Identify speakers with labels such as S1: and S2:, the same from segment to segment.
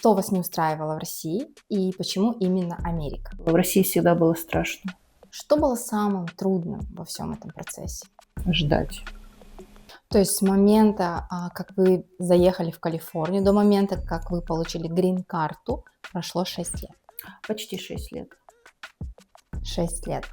S1: Что вас не устраивало в России и почему именно Америка?
S2: В России всегда было страшно
S1: Что было самым трудным во всем этом процессе?
S2: ждать.
S1: То есть с момента, как вы заехали в Калифорнию, до момента, как вы получили грин-карту, прошло 6 лет.
S2: Почти 6 лет.
S1: 6 лет.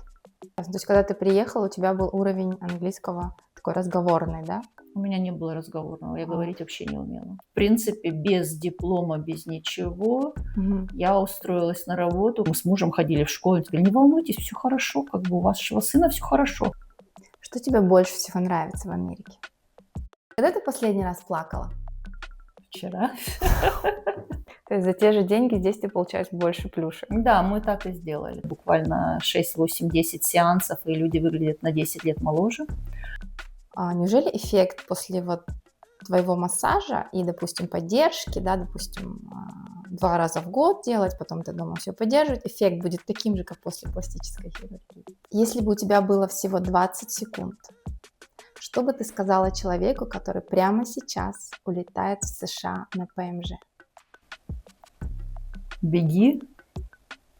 S1: То есть когда ты приехал, у тебя был уровень английского такой разговорный, да?
S2: У меня не было разговорного, я
S1: А.
S2: говорить вообще не умела. В принципе, без диплома, без ничего
S1: Мгм.
S2: я устроилась на работу. Мы с мужем ходили в школу, он сказал: не волнуйтесь, все хорошо, как бы у вашего сына все хорошо.
S1: Что тебе больше всего нравится в Америке? Когда ты последний раз плакала?
S2: Вчера.
S1: То есть за те же деньги здесь ты получаешь больше плюшек.
S2: Да, мы так и сделали. Буквально 6, 8, 10 сеансов, и люди выглядят на 10 лет моложе.
S1: Неужели эффект после вот твоего массажа и, допустим, поддержки, да, допустим, 2 раза в год делать, потом ты дома все поддерживать, эффект будет таким же, как после пластической хирургии? Если бы у тебя было всего 20 секунд, что бы ты сказала человеку, который прямо сейчас улетает в США на ПМЖ?
S2: Беги,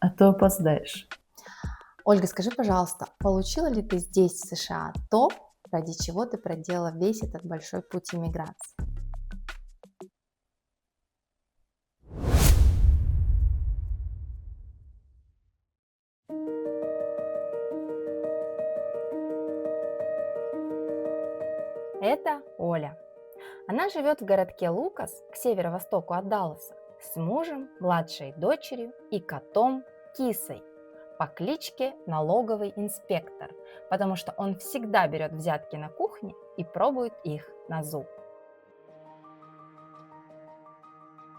S2: а то опоздаешь.
S1: Ольга, скажи, пожалуйста, получила ли ты здесь, в США, то, ради чего ты проделала весь этот большой путь иммиграции? Это Оля. Она живет в городке Лукас к северо-востоку от Далласа с мужем, младшей дочерью и котом Кисой по кличке Налоговый инспектор, потому что он всегда берет взятки на кухне и пробует их на зуб.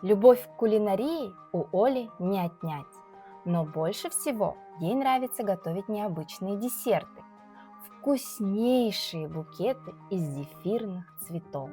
S1: Любовь к кулинарии у Оли не отнять, но больше всего ей нравится готовить необычные десерты, вкуснейшие букеты из зефирных цветов.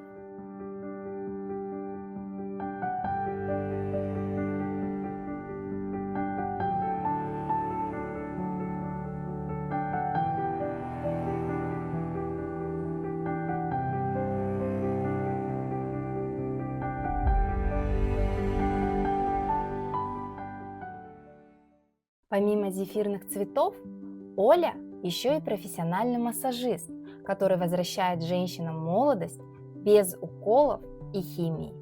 S1: Помимо зефирных цветов, Оля еще и профессиональный массажист, который возвращает женщинам молодость без уколов и химии.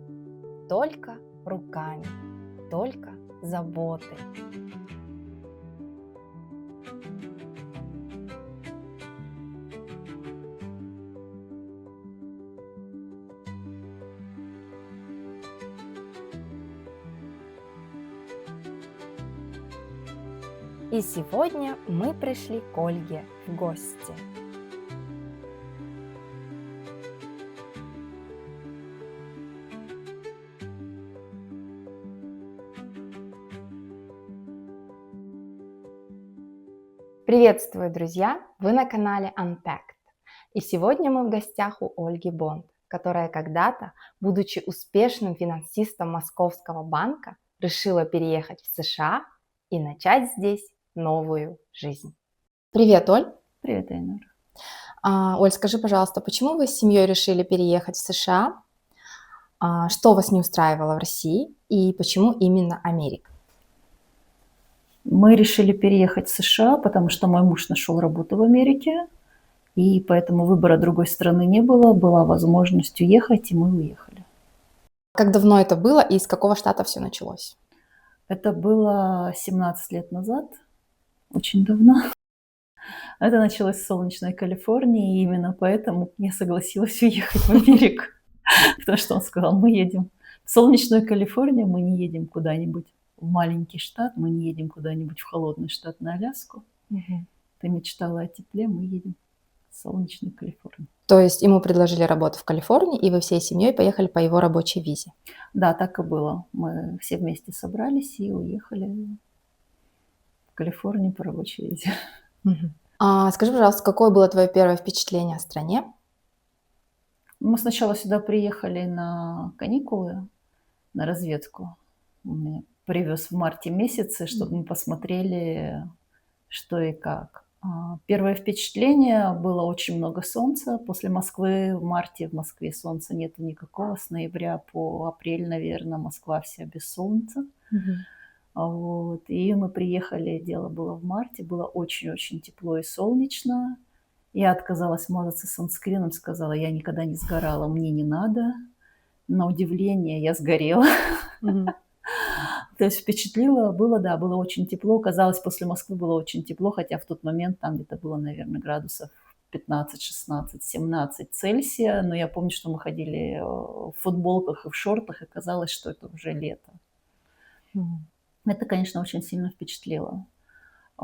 S1: Только руками, только заботой. И сегодня мы пришли к Ольге в гости. Приветствую, друзья! Вы на канале Unpacked. И сегодня мы в гостях у Ольги Бонд, которая когда-то, будучи успешным финансистом Московского банка, решила переехать в США и начать здесь новую жизнь. Привет, Оль!
S2: Привет, Айнур.
S1: Оль, скажи, пожалуйста, почему вы с семьей решили переехать в США? Что вас не устраивало в России и почему именно Америка?
S2: Мы решили переехать в США, потому что мой муж нашел работу в Америке, и поэтому выбора другой страны не было, была возможность уехать, и мы уехали.
S1: Как давно это было и из какого штата все началось?
S2: Это было 17 лет назад, очень давно. Это началось с солнечной Калифорнии, и именно поэтому я согласилась уехать в Америку, потому что он сказал: мы едем в солнечную Калифорнию, мы не едем куда-нибудь в маленький штат, мы не едем куда-нибудь в холодный штат на Аляску. Ты мечтала о тепле, мы едем в солнечную Калифорнию.
S1: То есть ему предложили работу в Калифорнии, и вы всей семьей поехали по его рабочей визе?
S2: Да, так и было. Мы все вместе собрались и уехали в Калифорнию по рабочей визе.
S1: Скажи, пожалуйста, какое было твое первое впечатление о стране?
S2: Мы сначала сюда приехали на каникулы, на разведку. Он меня привез в марте месяце, чтобы мы посмотрели, что и как. Первое впечатление было очень много солнца. После Москвы в марте в Москве солнца нету никакого. С ноября по апрель, наверное, Москва вся без солнца.
S1: Мгм.
S2: Вот. И мы приехали, дело было в марте, было очень-очень тепло и солнечно. Я отказалась мазаться санскрином, сказала, я никогда не сгорала, мне не надо. На удивление я сгорела.
S1: Мгм.
S2: То есть впечатлило, было, да, было очень тепло. Казалось, после Москвы было очень тепло, хотя в тот момент там где-то было, наверное, градусов 15, 16, 17 Цельсия. Но я помню, что мы ходили в футболках и в шортах, и казалось, что это уже лето.
S1: Мгм.
S2: Это, конечно, очень сильно впечатлило.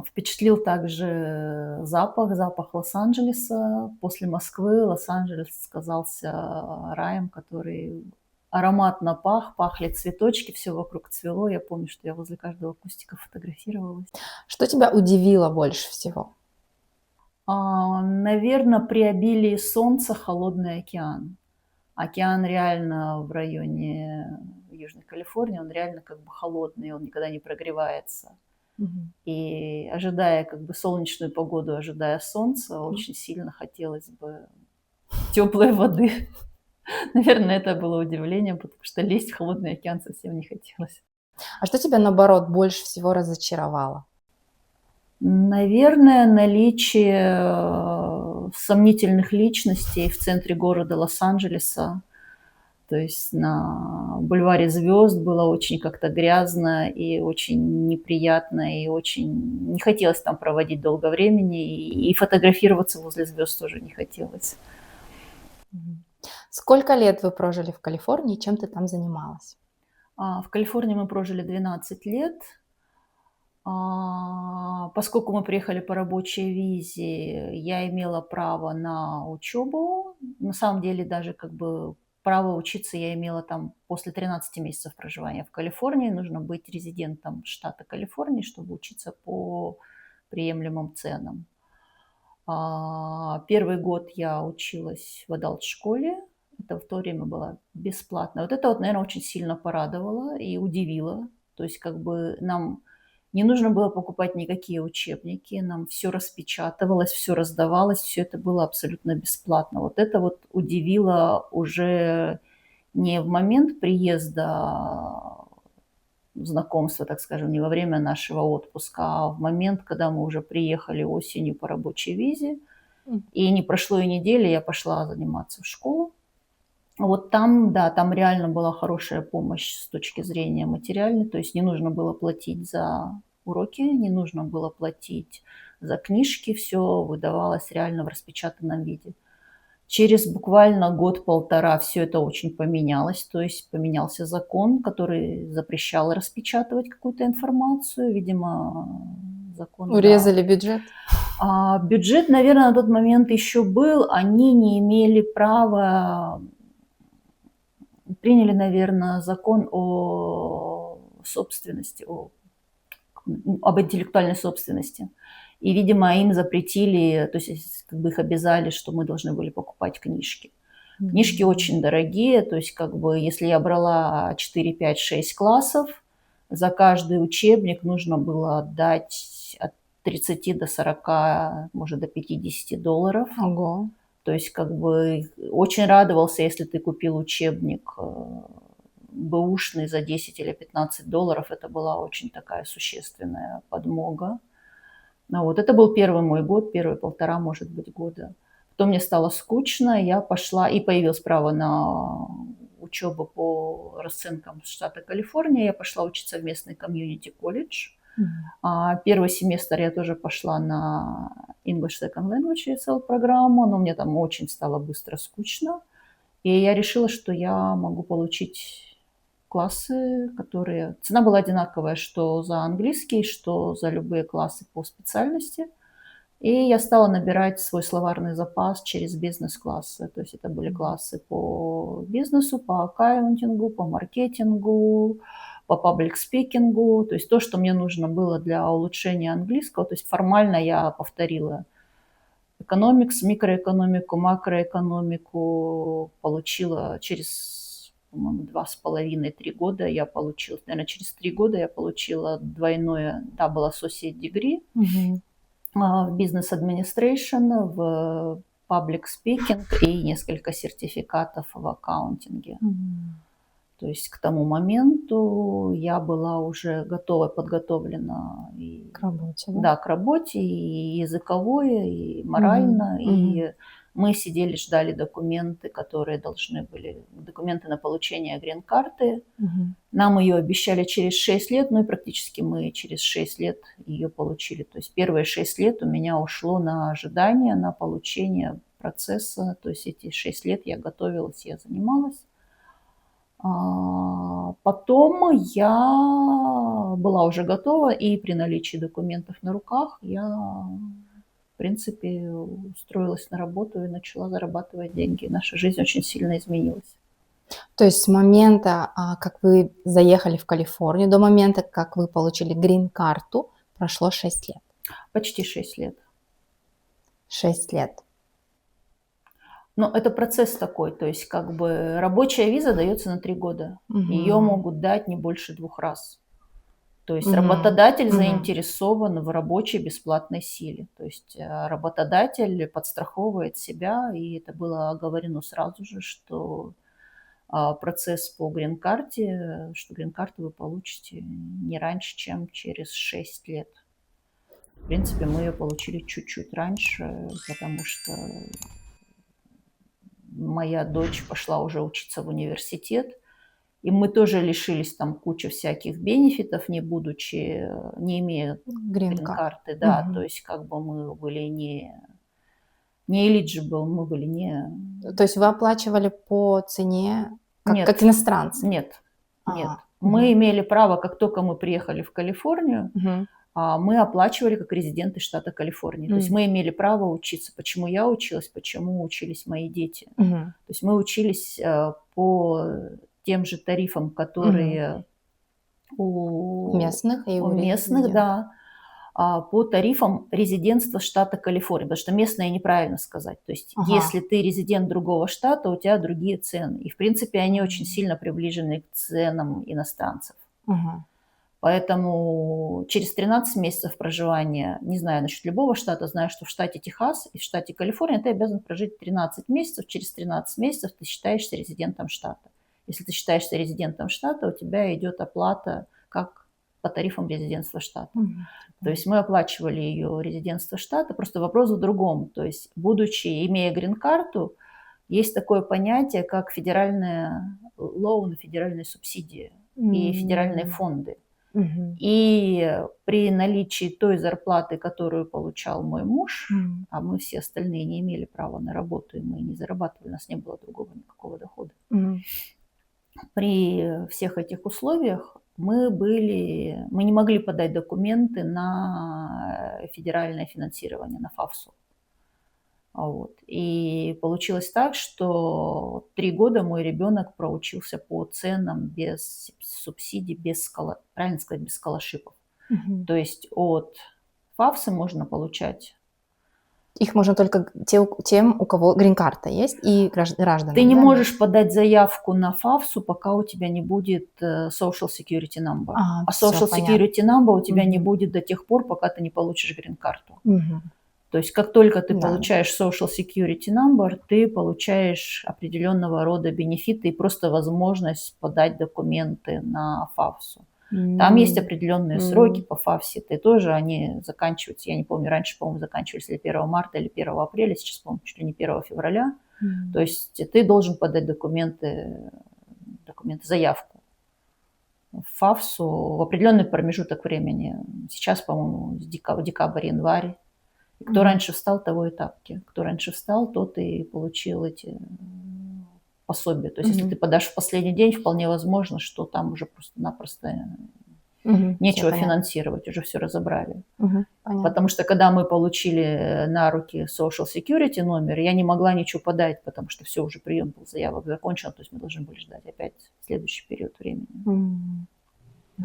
S2: Впечатлил также запах Лос-Анджелеса. После Москвы Лос-Анджелес казался раем, который ароматно пахли цветочки, все вокруг цвело. Я помню, что я возле каждого кустика фотографировалась.
S1: Что тебя удивило больше всего?
S2: Наверно, при обилии солнца холодный океан. Океан реально в районе Южной Калифорнии, он реально как бы холодный, он никогда не прогревается.
S1: Мгм.
S2: И ожидая как бы солнечную погоду, ожидая солнца,
S1: Мгм.
S2: очень сильно хотелось бы теплой воды. Наверное, это было удивлением, потому что лезть в холодный океан совсем не хотелось.
S1: А что тебя, наоборот, больше всего разочаровало?
S2: Наверное, наличие, сомнительных личностей в центре города Лос-Анджелеса. То есть на бульваре Звезд было очень как-то грязно и очень неприятно, и очень не хотелось там проводить долго времени, и фотографироваться возле звезд тоже не хотелось.
S1: Мгм. Сколько лет вы прожили в Калифорнии, чем ты там занималась?
S2: В Калифорнии мы прожили 12 лет. Поскольку мы приехали по рабочей визе, я имела право на учебу. На самом деле даже как бы право учиться я имела там после 13 месяцев проживания в Калифорнии. Нужно быть резидентом штата Калифорния, чтобы учиться по приемлемым ценам. Первый год я училась в адалт-школе. Это в то время было бесплатно. Вот это вот, наверное, очень сильно порадовало и удивило. То есть как бы нам не нужно было покупать никакие учебники, нам все распечатывалось, все раздавалось, все это было абсолютно бесплатно. Вот это вот удивило уже не в момент приезда, знакомства, так скажем, не во время нашего отпуска, а в момент, когда мы уже приехали осенью по рабочей визе.
S1: М.
S2: И не прошло и недели, я пошла заниматься в школу. Вот там, да, там реально была хорошая помощь с точки зрения материальной. То есть не нужно было платить за уроки, не нужно было платить за книжки. Все выдавалось реально в распечатанном виде. Через буквально год-полтора все это очень поменялось. То есть поменялся закон, который запрещал распечатывать какую-то информацию. Видимо, закон, да.
S1: Урезали бюджет?
S2: Бюджет, наверное, на тот момент еще был. Они не имели права. Приняли, наверное, закон о собственности, об интеллектуальной собственности. И, видимо, им запретили, то есть как бы их обязали, что мы должны были покупать книжки. Книжки очень дорогие, то есть как бы если я брала 4, 5, 6 классов, за каждый учебник нужно было отдать от 30 до 40, может, до $50.
S1: Ого.
S2: То есть как бы очень радовался, если ты купил учебник бэушный за 10 или $15. Это была очень такая существенная подмога. Ну вот, это был первый мой год, первые полтора, может быть, года. Потом мне стало скучно, я пошла, и появилось право на учебу по расценкам штата Калифорния. Я пошла учиться в местный комьюнити-колледж.
S1: Мгм.
S2: Первый семестр я тоже пошла на English Second Language ESL программу, но мне там очень стало быстро скучно. И я решила, что я могу получить классы, которые... Цена была одинаковая, что за английский, что за любые классы по специальности. И я стала набирать свой словарный запас через бизнес-классы. То есть это были
S1: Мгм.
S2: классы по бизнесу, по аккаунтингу, по маркетингу, по паблик-спикингу. То есть то, что мне нужно было для улучшения английского. То есть формально я повторила экономикс, микроэкономику, макроэкономику. Получила через, по-моему, 2,5-3 года я получила, наверное, через 3 года я получила двойное double associate degree.
S1: Мгм.
S2: в Business Administration, в Public Speaking и несколько сертификатов в аккаунтинге. То есть к тому моменту я была уже готова, подготовлена и,
S1: К работе, да?
S2: да, к работе, и языковое, и морально. И мы сидели, ждали документы, которые должны были, документы на получение грин-карты. Нам ее обещали через 6 лет, ну и практически мы через 6 лет ее получили. То есть первые 6 лет у меня ушло на ожидание, на получение процесса. То есть эти 6 лет я готовилась, я занималась. Потом я была уже готова, и при наличии документов на руках я, в принципе, устроилась на работу и начала зарабатывать деньги. Наша жизнь очень сильно изменилась.
S1: То есть с момента, как вы заехали в Калифорнию, до момента, как вы получили грин-карту, прошло 6 лет.
S2: Почти 6 лет.
S1: 6 лет.
S2: Но это процесс такой, то есть как бы рабочая виза дается на 3 года. Ее могут дать не больше 2 раз. То есть работодатель заинтересован в рабочей бесплатной силе. То есть работодатель подстраховывает себя, и это было оговорено сразу же, что процесс по грин-карте, что грин-карту вы получите не раньше, чем через 6 лет. В принципе, мы ее получили чуть-чуть раньше, потому что моя дочь пошла уже учиться в университет, и мы тоже лишились там кучи всяких бенефитов, не имея грин-карты, да, то есть как бы мы были не eligible, мы были не...
S1: То есть вы оплачивали по цене, как иностранцы?
S2: Нет. Мы имели право, как только мы приехали в Калифорнию, мы оплачивали как резиденты штата Калифорния. То есть мы имели право учиться. Почему я училась, почему учились мои дети. То есть мы учились по тем же тарифам, которые у местных, да, по тарифам резидентства штата Калифорния, потому что местное неправильно сказать. То есть если ты резидент другого штата, у тебя другие цены. И, в принципе, они очень сильно приближены к ценам иностранцев. Поэтому через 13 месяцев проживания, не знаю насчет любого штата, знаю, что в штате Техас и в штате Калифорния ты обязан прожить 13 месяцев. Через 13 месяцев ты считаешься резидентом штата. Если ты считаешься резидентом штата, у тебя идет оплата как по тарифам резидентства штата. То есть мы оплачивали ее резидентство штата. Просто вопрос в другом. То есть, имея грин-карту, есть такое понятие, как федеральная лоун, федеральные субсидии и федеральные фонды. И при наличии той зарплаты, которую получал мой муж, а мы все остальные не имели права на работу, и мы не зарабатывали, у нас не было другого никакого дохода. При всех этих условиях мы не могли подать документы на федеральное финансирование, на ФАФСу. И получилось так, что 3 года мой ребенок проучился по ценам без субсидий, правильно сказать, без сколоршипов. То есть от ФАФСы можно получать...
S1: Их можно только тем, у кого грин-карта есть, и гражданам.
S2: Ты не можешь подать заявку на ФАФСу, пока у тебя не будет Social Security Number. А Social Security Number у тебя не будет до тех пор, пока ты не получишь грин-карту. То есть как только ты получаешь Social Security Number, ты получаешь определенного рода бенефиты и просто возможность подать документы на ФАФСу. Там есть определенные сроки по ФАФСе, они заканчиваются, я не помню, раньше, по-моему, заканчивались или 1 марта, или 1 апреля, сейчас, по-моему, чуть ли не 1 февраля. То есть ты должен подать документы, заявку в ФАФСу в определенный промежуток времени. Сейчас, по-моему, декабрь-январь. И кто раньше встал, того и тапки. Кто раньше встал, тот и получил эти пособия. То есть если ты подашь в последний день, вполне возможно, что там уже просто-напросто нечего финансировать, уже все разобрали. Потому что когда мы получили на руки Social Security номер, я не могла ничего подать, потому что все, уже прием был заявок закончен, то есть мы должны были ждать опять следующий период времени.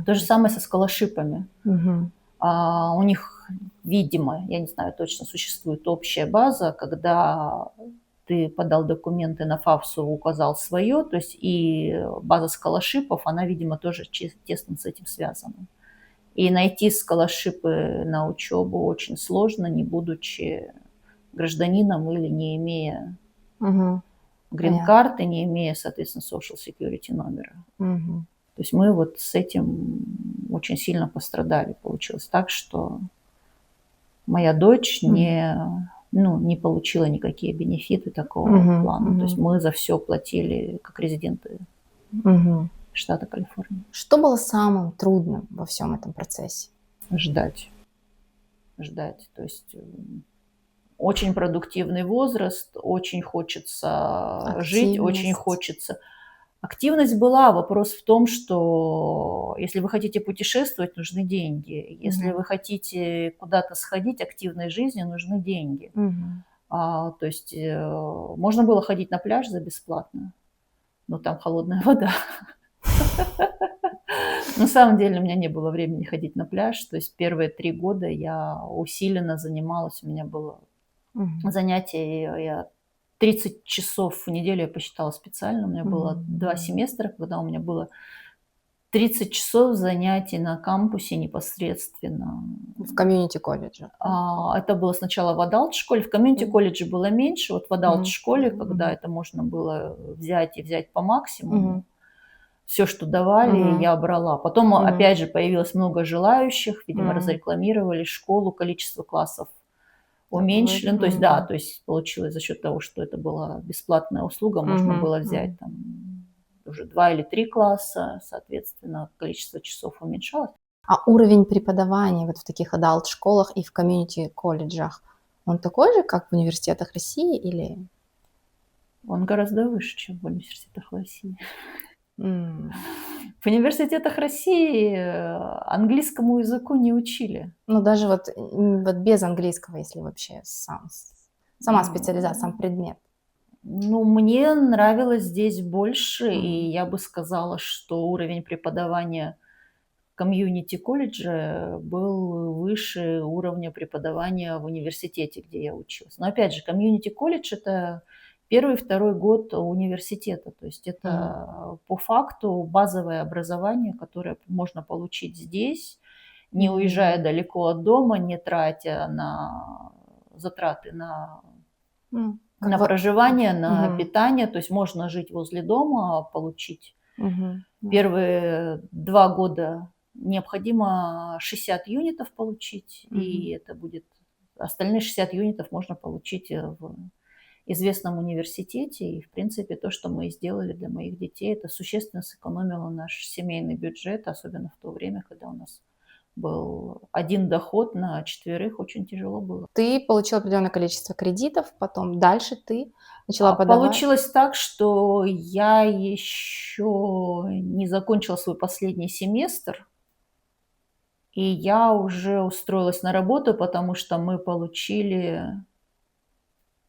S2: То же самое со сколоршипами. У них, видимо, я не знаю точно, существует общая база, когда ты подал документы на ФАФСу, указал свое, то есть и база сколоршипов, она, видимо, тоже тесно с этим связана. И найти сколоршипы на учебу очень сложно, не будучи гражданином или не имея
S1: Мгм. Понятно.
S2: грин-карты, не имея, соответственно, social security номера.
S1: Мгм.
S2: То есть мы вот с этим очень сильно пострадали. Получилось так, что моя дочь
S1: Мгм.
S2: не получила никакие бенефиты такого
S1: Мгм.
S2: плана. То есть
S1: Мгм.
S2: мы за все платили как резиденты
S1: Мгм.
S2: штата Калифорния.
S1: Что было самым трудным во всем этом процессе?
S2: Ждать, ждать. То есть очень продуктивный возраст, очень хочется жить, очень
S1: Активность.
S2: хочется. Активность была. Вопрос в том, что если вы хотите путешествовать, нужны деньги. Если
S1: Мгм.
S2: вы хотите куда-то сходить активной жизнью, нужны деньги.
S1: Мгм.
S2: То есть можно было ходить на пляж за бесплатно, но там холодная вода. На самом деле у меня не было времени ходить на пляж. То есть первые 3 года я усиленно занималась. У меня было
S1: Мгм.
S2: занятие, я 30 часов в неделю я посчитала специально. У меня было
S1: Мгм.
S2: 2
S1: Мгм.
S2: семестра, когда у меня было 30 часов занятий на кампусе непосредственно.
S1: В комьюнити-колледже, да?
S2: Это было сначала в адалт-школе, в комьюнити-колледже было меньше. Вот в
S1: Мгм.
S2: адалт-школе,
S1: Мгм.
S2: когда
S1: Мгм.
S2: это можно было взять и взять по максимуму,
S1: Мгм.
S2: все, что давали,
S1: Мгм.
S2: я брала. Потом,
S1: Мгм.
S2: опять же, появилось много желающих, видимо,
S1: М.
S2: разрекламировали школу, количество классов
S1: Да, вы
S2: уменьшили. Ну, то есть, да,
S1: мгм.
S2: то есть получилось за счет того, что это была бесплатная услуга, можно
S1: Мгм.
S2: было взять
S1: Мгм.
S2: там уже 2 или 3 класса, соответственно, количество часов уменьшалось.
S1: А уровень преподавания вот в таких адалт-школах и в комьюнити-колледжах, он такой же, как в университетах России или?
S2: Он гораздо выше, чем в университетах России.
S1: М.
S2: В университетах России английскому языку не учили.
S1: Ну, даже вот, вот без английского, если вообще сама специализация, сам
S2: М,
S1: предмет.
S2: Ну, мне нравилось здесь больше,
S1: Мгм.
S2: и я бы сказала, что уровень преподавания комьюнити-колледже был выше уровня преподавания в университете, где я училась. Но опять же, комьюнити-колледж – это первый, второй год университета. То есть
S1: Мгм.
S2: это по факту базовое образование, которое можно получить здесь, не
S1: М.
S2: уезжая далеко от дома, не тратя на затраты
S1: Как
S2: на
S1: вот.
S2: проживание, на
S1: Мгм.
S2: питание. То есть можно жить возле дома, получить
S1: Мгм. Да.
S2: первые 2 года необходимо 60 юнитов получить,
S1: Мгм.
S2: и это будет остальные 60 юнитов можно получить, в известном университете. И, в принципе, то, что мы сделали для моих детей, это существенно сэкономило наш семейный бюджет, особенно в то время, когда у нас был один доход на четверых, очень тяжело было.
S1: Ты получил определенное количество кредитов, потом дальше ты начала подавать.
S2: Получилось так, что я еще не закончила свой последний семестр, и я уже устроилась на работу, потому что мы получили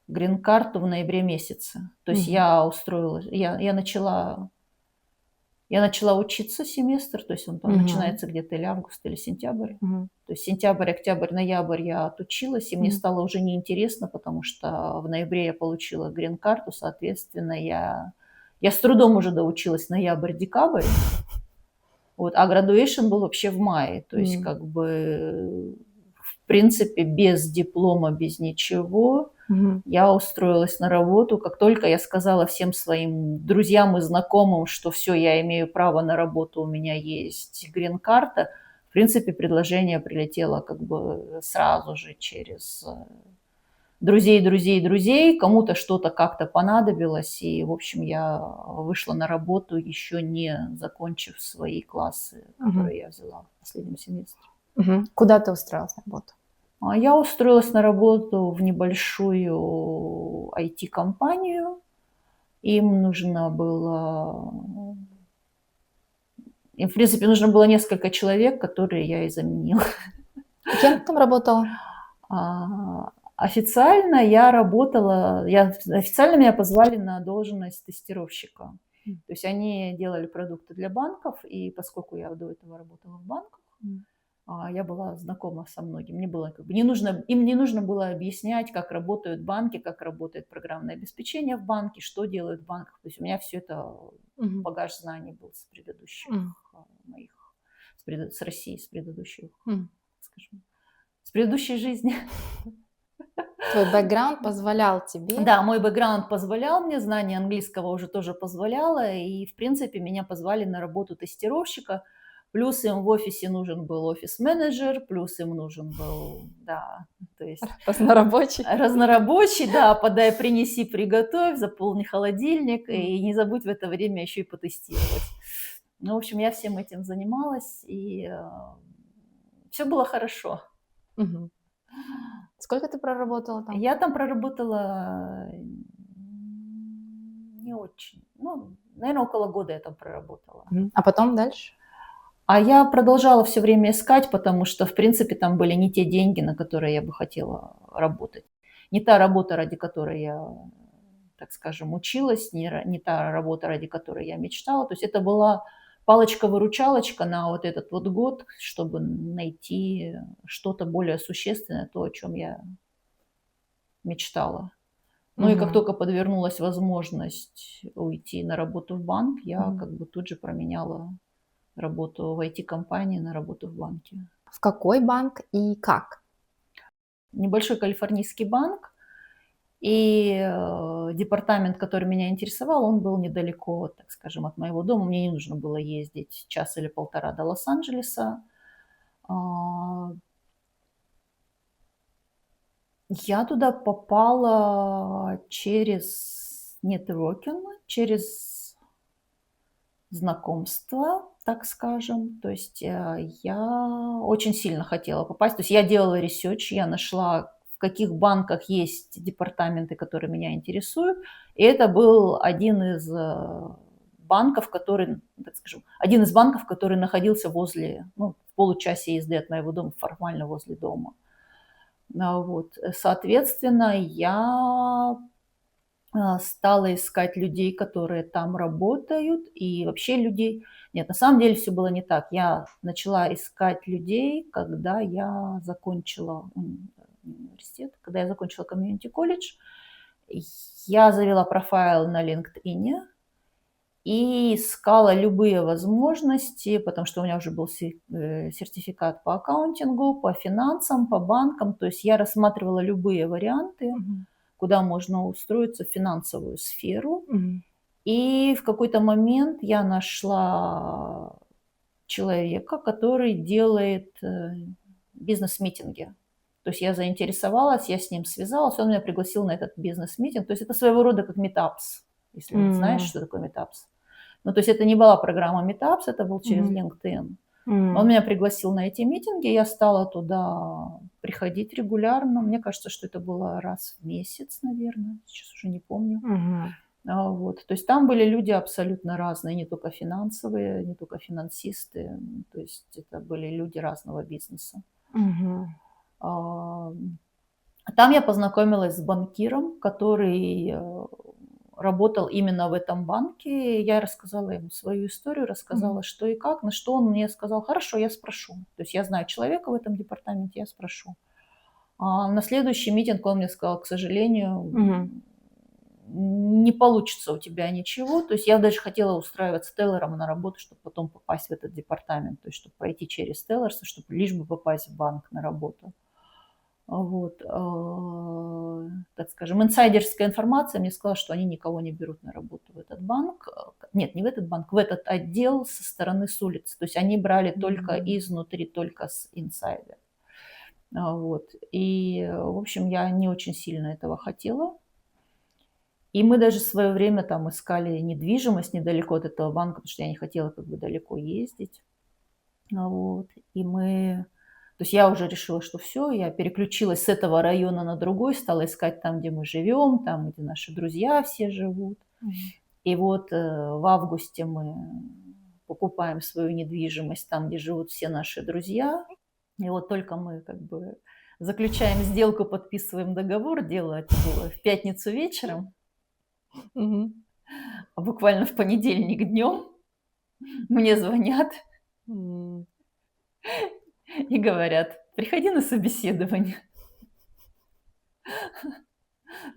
S2: грин-карту в ноябре месяце. То есть
S1: Мгм.
S2: я устроилась, я начала учиться семестр, то есть он там
S1: Мгм.
S2: начинается где-то или август, или сентябрь.
S1: Мгм.
S2: То есть сентябрь, октябрь, ноябрь я отучилась, и мне
S1: Мгм.
S2: стало уже неинтересно, потому что в ноябре я получила грин-карту, соответственно, я с трудом уже доучилась ноябрь-декабрь, вот, а graduation был вообще в мае, то есть
S1: М.
S2: как бы в принципе без диплома, без ничего
S1: Мгм.
S2: я устроилась на работу. Как только я сказала всем своим друзьям и знакомым, что все, я имею право на работу, у меня есть грин-карта, в принципе, предложение прилетело как бы сразу же через друзей, друзей, друзей. Кому-то что-то как-то понадобилось, и, в общем, я вышла на работу, еще не закончив свои классы,
S1: Мгм.
S2: которые я взяла в последнем семестре.
S1: Мгм. Куда ты устроилась на работу?
S2: Я устроилась на работу в небольшую IT-компанию. Им нужно было, им, в принципе, нужно было несколько человек, которые я и заменила.
S1: Кем ты там работала?
S2: Официально меня позвали на должность тестировщика.
S1: М.
S2: То есть они делали продукты для банков, и поскольку я до этого работала в банках,
S1: М.
S2: я была знакома со многим. Мне было как бы не нужно, им не нужно было объяснять, как работают банки, как работает программное обеспечение в банке, что делают в банках. То есть у меня все это
S1: Мгм.
S2: багаж знаний был с предыдущих
S1: М.
S2: моих с Россией, с предыдущей,
S1: М.
S2: скажем, с предыдущей жизни.
S1: Твой бэкграунд позволял тебе.
S2: Да, мой бэкграунд позволял мне, знание английского уже тоже позволяло, и, в принципе, меня позвали на работу тестировщика. Плюс им в офисе нужен был офис-менеджер, плюс им нужен был, да, то есть
S1: Разнорабочий.
S2: разнорабочий, да, подай, принеси, приготовь, заполни холодильник,
S1: М.
S2: и не забудь в это время еще и потестировать. Ну, в общем, я всем этим занималась, и все было хорошо.
S1: Мгм. Сколько ты проработала там?
S2: Я там проработала не очень, ну, наверное, около года я там проработала.
S1: А потом дальше?
S2: А я продолжала все время искать, потому что, в принципе, там были не те деньги, на которые я бы хотела работать. Не та работа, ради которой я, так скажем, училась, не та работа, ради которой я мечтала. То есть это была палочка-выручалочка на вот этот вот год, чтобы найти что-то более существенное, то, о чем я мечтала. Ну и как
S1: Мгм.
S2: только подвернулась возможность уйти на работу в банк, я
S1: Мгм.
S2: как бы тут же променяла работу в IT-компании на работу в банке.
S1: В какой банк и как?
S2: Небольшой калифорнийский банк, и департамент, который меня интересовал, он был недалеко, так скажем, от моего дома. Мне не нужно было ездить час или полтора до Лос-Анджелеса. А, Я туда попала через нетворкинг, через знакомства, так скажем. То есть я очень сильно хотела попасть. То есть я делала ресерч, я нашла, в каких банках есть департаменты, которые меня интересуют. И это был один из банков, который, так скажем, один из банков, который находился возле, ну, в получасе езды от моего дома, формально возле дома. Вот. Соответственно, я стала искать людей, которые там работают, и вообще людей. Нет, на самом деле все было не так. Я начала искать людей, когда я закончила университет, когда я закончила комьюнити-колледж. Я завела профайл на LinkedIn и искала любые возможности, потому что у меня уже был сертификат по аккаунтингу, по финансам, по банкам. То есть я рассматривала любые варианты,
S1: Мгм.
S2: куда можно устроиться в финансовую сферу.
S1: Мгм.
S2: И в какой-то момент я нашла человека, который делает бизнес-митинги. То есть я заинтересовалась, я с ним связалась, он меня пригласил на этот бизнес-митинг. То есть это своего рода как meetups, если вот знаешь,
S1: М.
S2: что такое meetups. Ну, то есть это не была программа meetups, это был через
S1: Мгм.
S2: LinkedIn. Он
S1: М.
S2: меня пригласил на эти митинги, я стала туда приходить регулярно. Мне кажется, что это было раз в месяц, наверное, сейчас уже не помню.
S1: Мгм.
S2: Вот. То есть там были люди абсолютно разные, не только финансовые, не только финансисты. То есть это были люди разного бизнеса.
S1: Мгм.
S2: А, Там я познакомилась с банкиром, который работал именно в этом банке. Я рассказала ему свою историю,
S1: Мгм.
S2: рассказала, что и как, на что он мне сказал: хорошо, я спрошу. То есть я знаю человека в этом департаменте, я спрошу. На следующий митинг он мне сказал: к сожалению,
S1: Мгм.
S2: не получится у тебя ничего. То есть я даже хотела устраиваться теллером на работу, чтобы потом попасть в этот департамент, то есть чтобы пройти через теллерство, чтобы лишь бы попасть в банк на работу. Вот, так скажем, инсайдерская информация мне сказала, что они никого не берут на работу в этот банк. Нет, не в этот банк, в этот отдел со стороны с улицы. То есть они брали только
S1: М.
S2: изнутри, только с инсайдера. Вот. И, в общем, я не очень сильно этого хотела. И мы даже в свое время там искали недвижимость недалеко от этого банка, потому что я не хотела как бы далеко ездить. Вот. И мы то есть я уже решила, что все, я переключилась с этого района на другой, стала искать там, где мы живем, там, где наши друзья все живут.
S1: Мгм.
S2: И вот, в августе мы покупаем свою недвижимость там, где живут все наши друзья. И вот только мы как бы заключаем сделку, подписываем договор, дело это было в пятницу вечером,
S1: Мгм.
S2: а буквально в понедельник днем мне звонят
S1: М.
S2: и говорят: приходи на собеседование.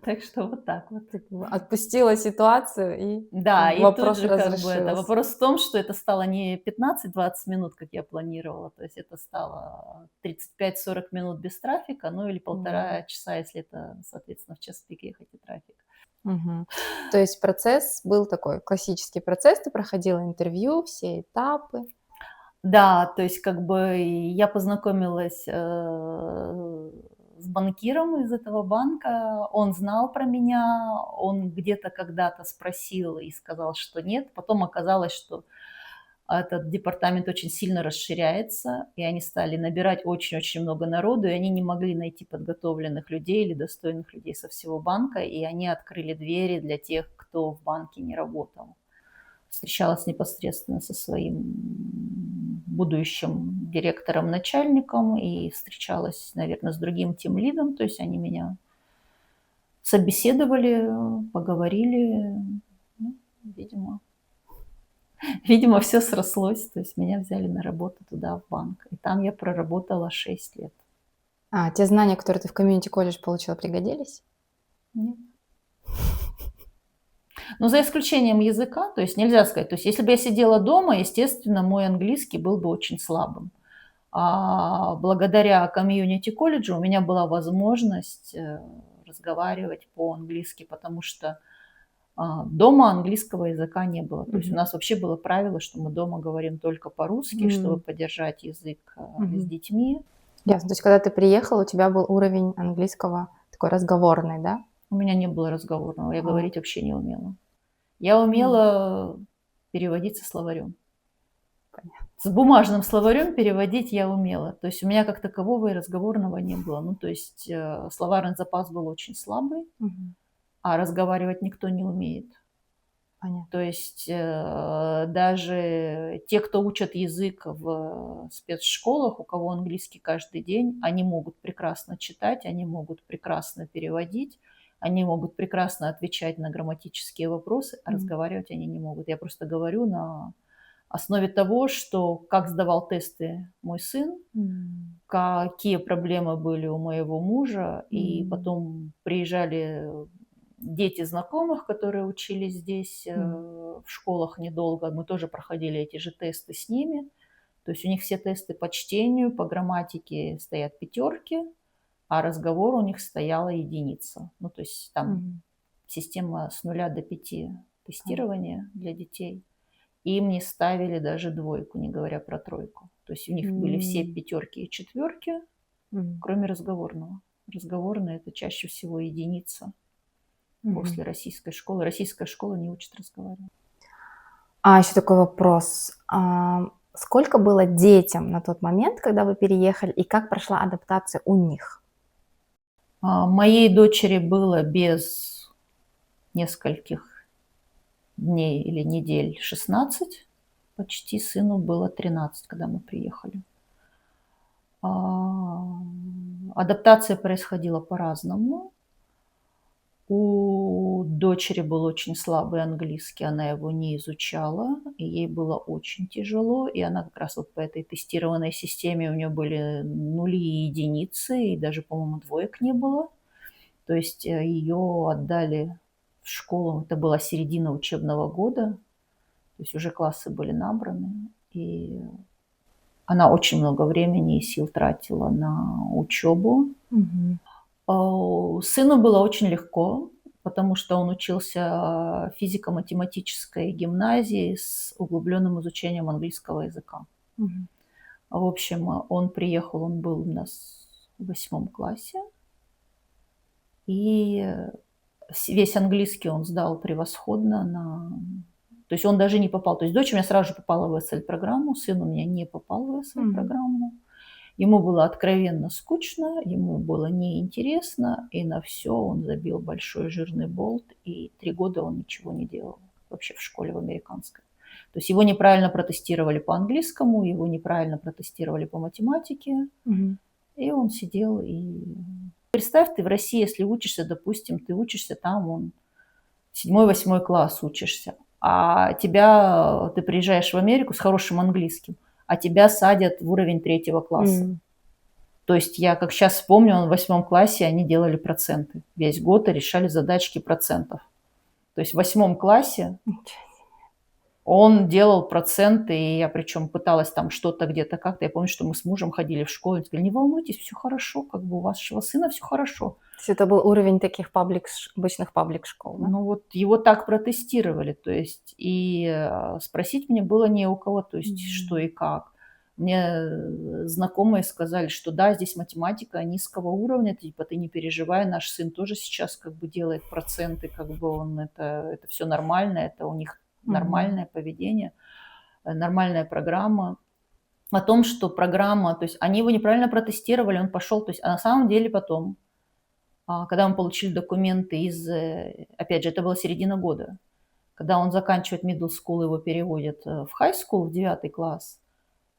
S2: Так что вот так вот.
S1: Ты как бы отпустила ситуацию, и
S2: Да, и тут
S1: вопрос
S2: же как бы это
S1: разрешился.
S2: вопрос в том, что это стало не 15-20 минут, как я планировала, то есть это стало 35-40 минут без трафика, ну или
S1: М,
S2: 1,5 часа, если это, соответственно, в час пик ехать и трафик.
S1: мгм. То есть процесс был такой, классический процесс, ты проходила интервью, все этапы.
S2: Да, то есть как бы я познакомилась, с банкиром из этого банка. Он знал про меня, он где-то когда-то спросил и сказал, что нет. Потом оказалось, что этот департамент очень сильно расширяется, и они стали набирать очень-очень много народу, и они не могли найти подготовленных людей или достойных людей со всего банка, и они открыли двери для тех, кто в банке не работал. Встречалась непосредственно со своим будущим директором-начальником и встречалась, наверное, с другим тимлидом. То есть они меня собеседовали, поговорили. Ну, видимо, видимо, все срослось. То есть меня взяли на работу туда, в банк. И там я проработала 6 лет.
S1: А, те знания, которые ты в комьюнити-колледж получила, пригодились?
S2: Нет. Но за исключением языка, то есть нельзя сказать. То есть если бы я сидела дома, естественно, мой английский был бы очень слабым. А благодаря комьюнити-колледжу у меня была возможность, разговаривать по-английски, потому что, дома английского языка не было. То есть у
S1: Мгм.
S2: нас вообще было правило, что мы дома говорим только по-русски, чтобы
S1: М,
S2: поддержать язык, с
S1: мгм.
S2: детьми.
S1: Ясно. То есть когда ты приехала, у тебя был уровень английского такой разговорный, да?
S2: У меня не было разговорного, я
S1: А,
S2: говорить вообще не умела. Я
S1: м,
S2: умела переводить со словарем.
S1: понятно.
S2: С бумажным словарем переводить я умела. То есть у меня как такового и разговорного не было. Ну, то есть, словарный запас был очень слабый,
S1: Мгм.
S2: а разговаривать никто не умеет.
S1: Понятно.
S2: То есть, даже те, кто учат язык в спецшколах, у кого английский каждый день, они могут прекрасно читать, они могут прекрасно переводить, они могут прекрасно отвечать на грамматические вопросы, а
S1: Мгм.
S2: разговаривать они не могут. Я просто говорю на основе того, что как сдавал тесты мой сын,
S1: М,
S2: какие проблемы были у моего мужа, и
S1: м,
S2: потом приезжали дети знакомых, которые учились здесь,
S1: м,
S2: в школах недолго. Мы тоже проходили эти же тесты с ними. То есть у них все тесты по чтению, по грамматике стоят пятерки, а разговор у них стояла единица. Ну, то есть там
S1: мгм.
S2: система с 0 до 5
S1: Понятно.
S2: тестирования для детей. Им не ставили даже двойку, не говоря про тройку. То есть у них были все
S1: М,
S2: пятерки и четверки,
S1: м,
S2: кроме разговорного. Разговорный – это чаще всего единица
S1: мгм.
S2: после российской школы. Российская школа не учит разговаривать.
S1: А еще такой вопрос. Сколько было детям на тот момент, когда вы переехали, и как прошла адаптация у них?
S2: Моей дочери было без нескольких дней или недель 16, почти сыну было 13, когда мы приехали. Адаптация происходила по-разному. У дочери был очень слабый английский, она его не изучала, и ей было очень тяжело. И она как раз вот по этой тестированной системе, у нее были нули и единицы, и даже, по-моему, двоек не было. То есть ее отдали в школу, это была середина учебного года, то есть уже классы были набраны, и она очень много времени и сил тратила на учебу.
S1: Мгм.
S2: Сыну было очень легко, потому что он учился в физико-математической гимназии с углубленным изучением английского языка.
S1: Мгм.
S2: В общем, он приехал, он был у нас в 8 классе, и весь английский он сдал превосходно на... То есть он даже не попал. То есть дочь у меня сразу же попала в SL-программу, сын у меня не попал в
S1: Мгм.
S2: SL-программу. Ему было откровенно скучно, ему было неинтересно, и на все он забил большой жирный болт, и 3 года он ничего не делал вообще в школе в американской. То есть его неправильно протестировали по английскому, его неправильно протестировали по математике,
S1: Мгм.
S2: и он сидел и... Представь, ты в России, если учишься, допустим, ты учишься там, 7-8 класс учишься, а ты приезжаешь в Америку с хорошим английским, а тебя садят в уровень 3 класса.
S1: М.
S2: То есть я, как сейчас вспомню, в 8 классе они делали проценты. Весь год и решали задачки процентов. То есть в 8 классе он делал проценты, и я причем пыталась там что-то где-то как-то. Я помню, что мы с мужем ходили в школу, и сказали, не волнуйтесь, все хорошо, как бы у вашего сына все хорошо.
S1: То есть это был уровень таких обычных паблик-школ, да?
S2: Ну вот его так протестировали, то есть и спросить мне было не у кого, то есть что и как. Мне знакомые сказали, что да, здесь математика низкого уровня, типа ты не переживай, наш сын тоже сейчас как бы делает проценты, как бы он это все нормально, это у них нормальное поведение, нормальная программа. О том, что программа, то есть они его неправильно протестировали, он пошел, то есть, а на самом деле потом, когда мы получили документы из, опять же, это была середина года, когда он заканчивает middle school, его переводят в high school, в 9 класс,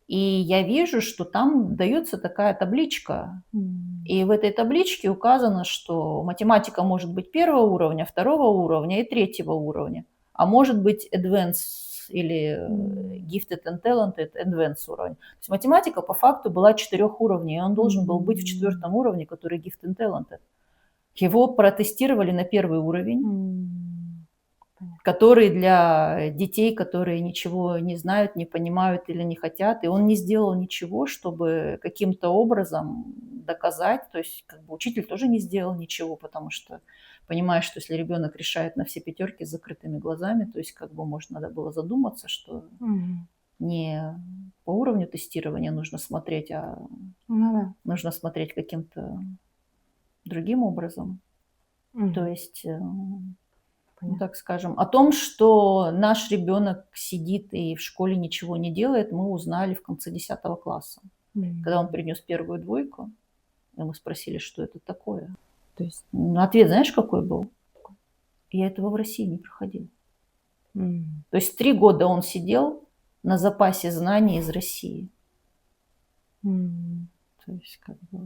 S2: и я вижу, что там дается такая табличка, и в этой табличке указано, что математика может быть 1 уровня, 2 уровня и 3 уровня, а может быть advanced или gifted and talented advanced уровень. То есть математика по факту была 4 уровней, и он должен был быть в 4 уровне, который gifted and talented. Его протестировали на 1 уровень, который для детей, которые ничего не знают, не понимают или не хотят. И он не сделал ничего, чтобы каким-то образом доказать. То есть как бы учитель тоже не сделал ничего, потому что понимаешь, что если ребенок решает на все 5 с закрытыми глазами, то есть как бы, может, надо было задуматься, что не по уровню тестирования нужно смотреть, а нужно смотреть каким-то другим образом. То есть, ну, так скажем, о том, что наш ребенок сидит и в школе ничего не делает, мы узнали в конце 10 класса. Когда он принес 1 двойку, и мы спросили, что это такое.
S1: То есть
S2: Ответ знаешь, какой был? Я этого в России не проходил. То есть 3 года он сидел на запасе знаний из России. То есть как бы...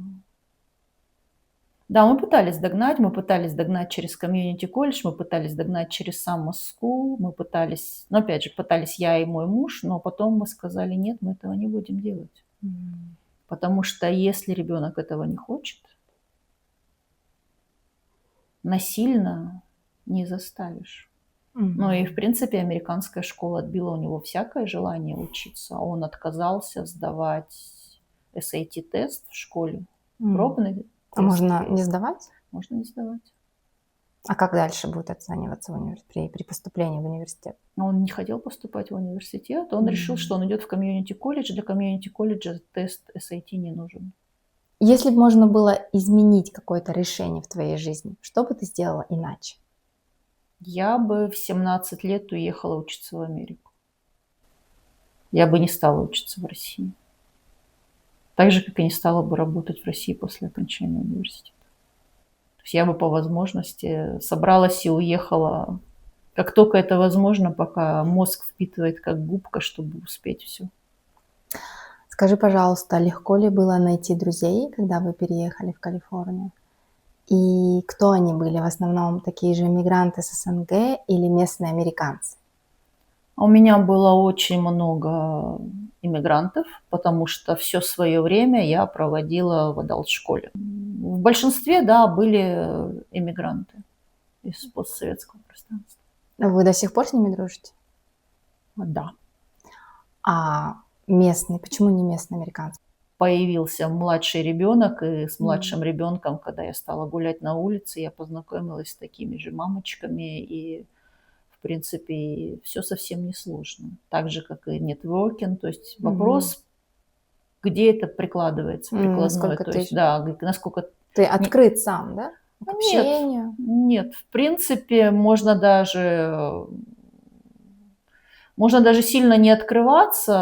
S2: Да, мы пытались догнать через комьюнити колледж, мы пытались догнать через summer school, мы пытались, но опять же, пытались я и мой муж, но потом мы сказали, нет, мы этого не будем делать. Потому что если ребенок этого не хочет, насильно не заставишь. Ну и, в принципе, американская школа отбила у него всякое желание учиться. Он отказался сдавать SAT-тест в школе, пробный.
S1: А можно не сдавать?
S2: Можно не сдавать.
S1: А как дальше будет оцениваться при поступлении в университет?
S2: Но он не хотел поступать в университет. Он решил, что он идет в комьюнити колледж. Для комьюнити колледжа тест SAT не нужен.
S1: Если бы можно было изменить какое-то решение в твоей жизни, что бы ты сделала иначе?
S2: Я бы в 17 лет уехала учиться в Америку. Я бы не стала учиться в России. Так же, как и не стала бы работать в России после окончания университета. То есть я бы по возможности собралась и уехала, как только это возможно, пока мозг впитывает как губка, чтобы успеть все.
S1: Скажи, пожалуйста, легко ли было найти друзей, когда вы переехали в Калифорнию? И кто они были? В основном такие же иммигранты с СНГ или местные американцы?
S2: У меня было очень много иммигрантов, потому что все свое время я проводила в адалт-школе. В большинстве, да, были иммигранты из постсоветского пространства.
S1: Вы до сих пор с ними дружите?
S2: Да.
S1: А местные, почему не местные американцы?
S2: Появился младший ребенок, и с младшим ребенком, когда я стала гулять на улице, я познакомилась с такими же мамочками, и в принципе все совсем несложно. Так же, как и нетворкинг, то есть вопрос, где это прикладывается, прикладное, то есть, да, насколько...
S1: Ты открыт сам, да? К общению?
S2: Нет, в принципе, можно даже сильно не открываться,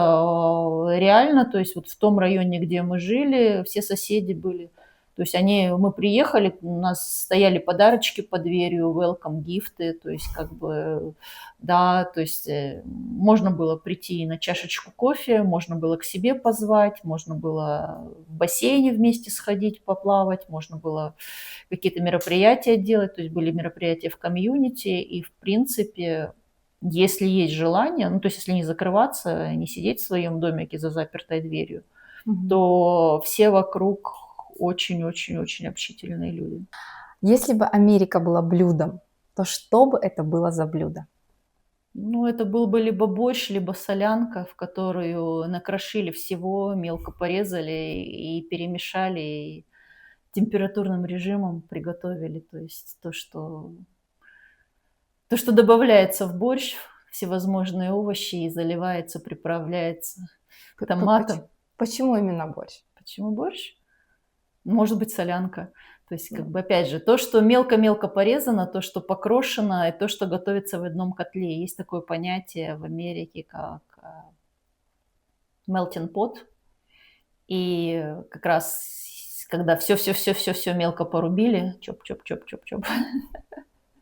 S2: реально, то есть вот в том районе, где мы жили, все соседи были, то есть мы приехали, у нас стояли подарочки под дверью, welcome гифты, то есть как бы, да, то есть можно было прийти на чашечку кофе, можно было к себе позвать, можно было в бассейне вместе сходить, поплавать, можно было какие-то мероприятия делать, то есть были мероприятия в комьюнити, и в принципе... Если есть желание, ну, то есть если не закрываться, не сидеть в своем домике за запертой дверью, то все вокруг очень-очень-очень общительные люди.
S1: Если бы Америка была блюдом, то что бы это было за блюдо?
S2: Ну, это был бы либо борщ, либо солянка, в которую накрошили всего, мелко порезали и перемешали, и температурным режимом приготовили. То есть то, что добавляется в борщ, всевозможные овощи, и заливается, приправляется
S1: П п поч
S2: томатом.
S1: Почему именно борщ?
S2: Почему борщ? Может быть, солянка. То есть,
S1: Да.
S2: как бы, опять же, то, что мелко-мелко порезано, то, что покрошено, и то, что готовится в одном котле. Есть такое понятие в Америке, как melting pot. И как раз, когда все мелко порубили, чоп-чоп-чоп-чоп-чоп,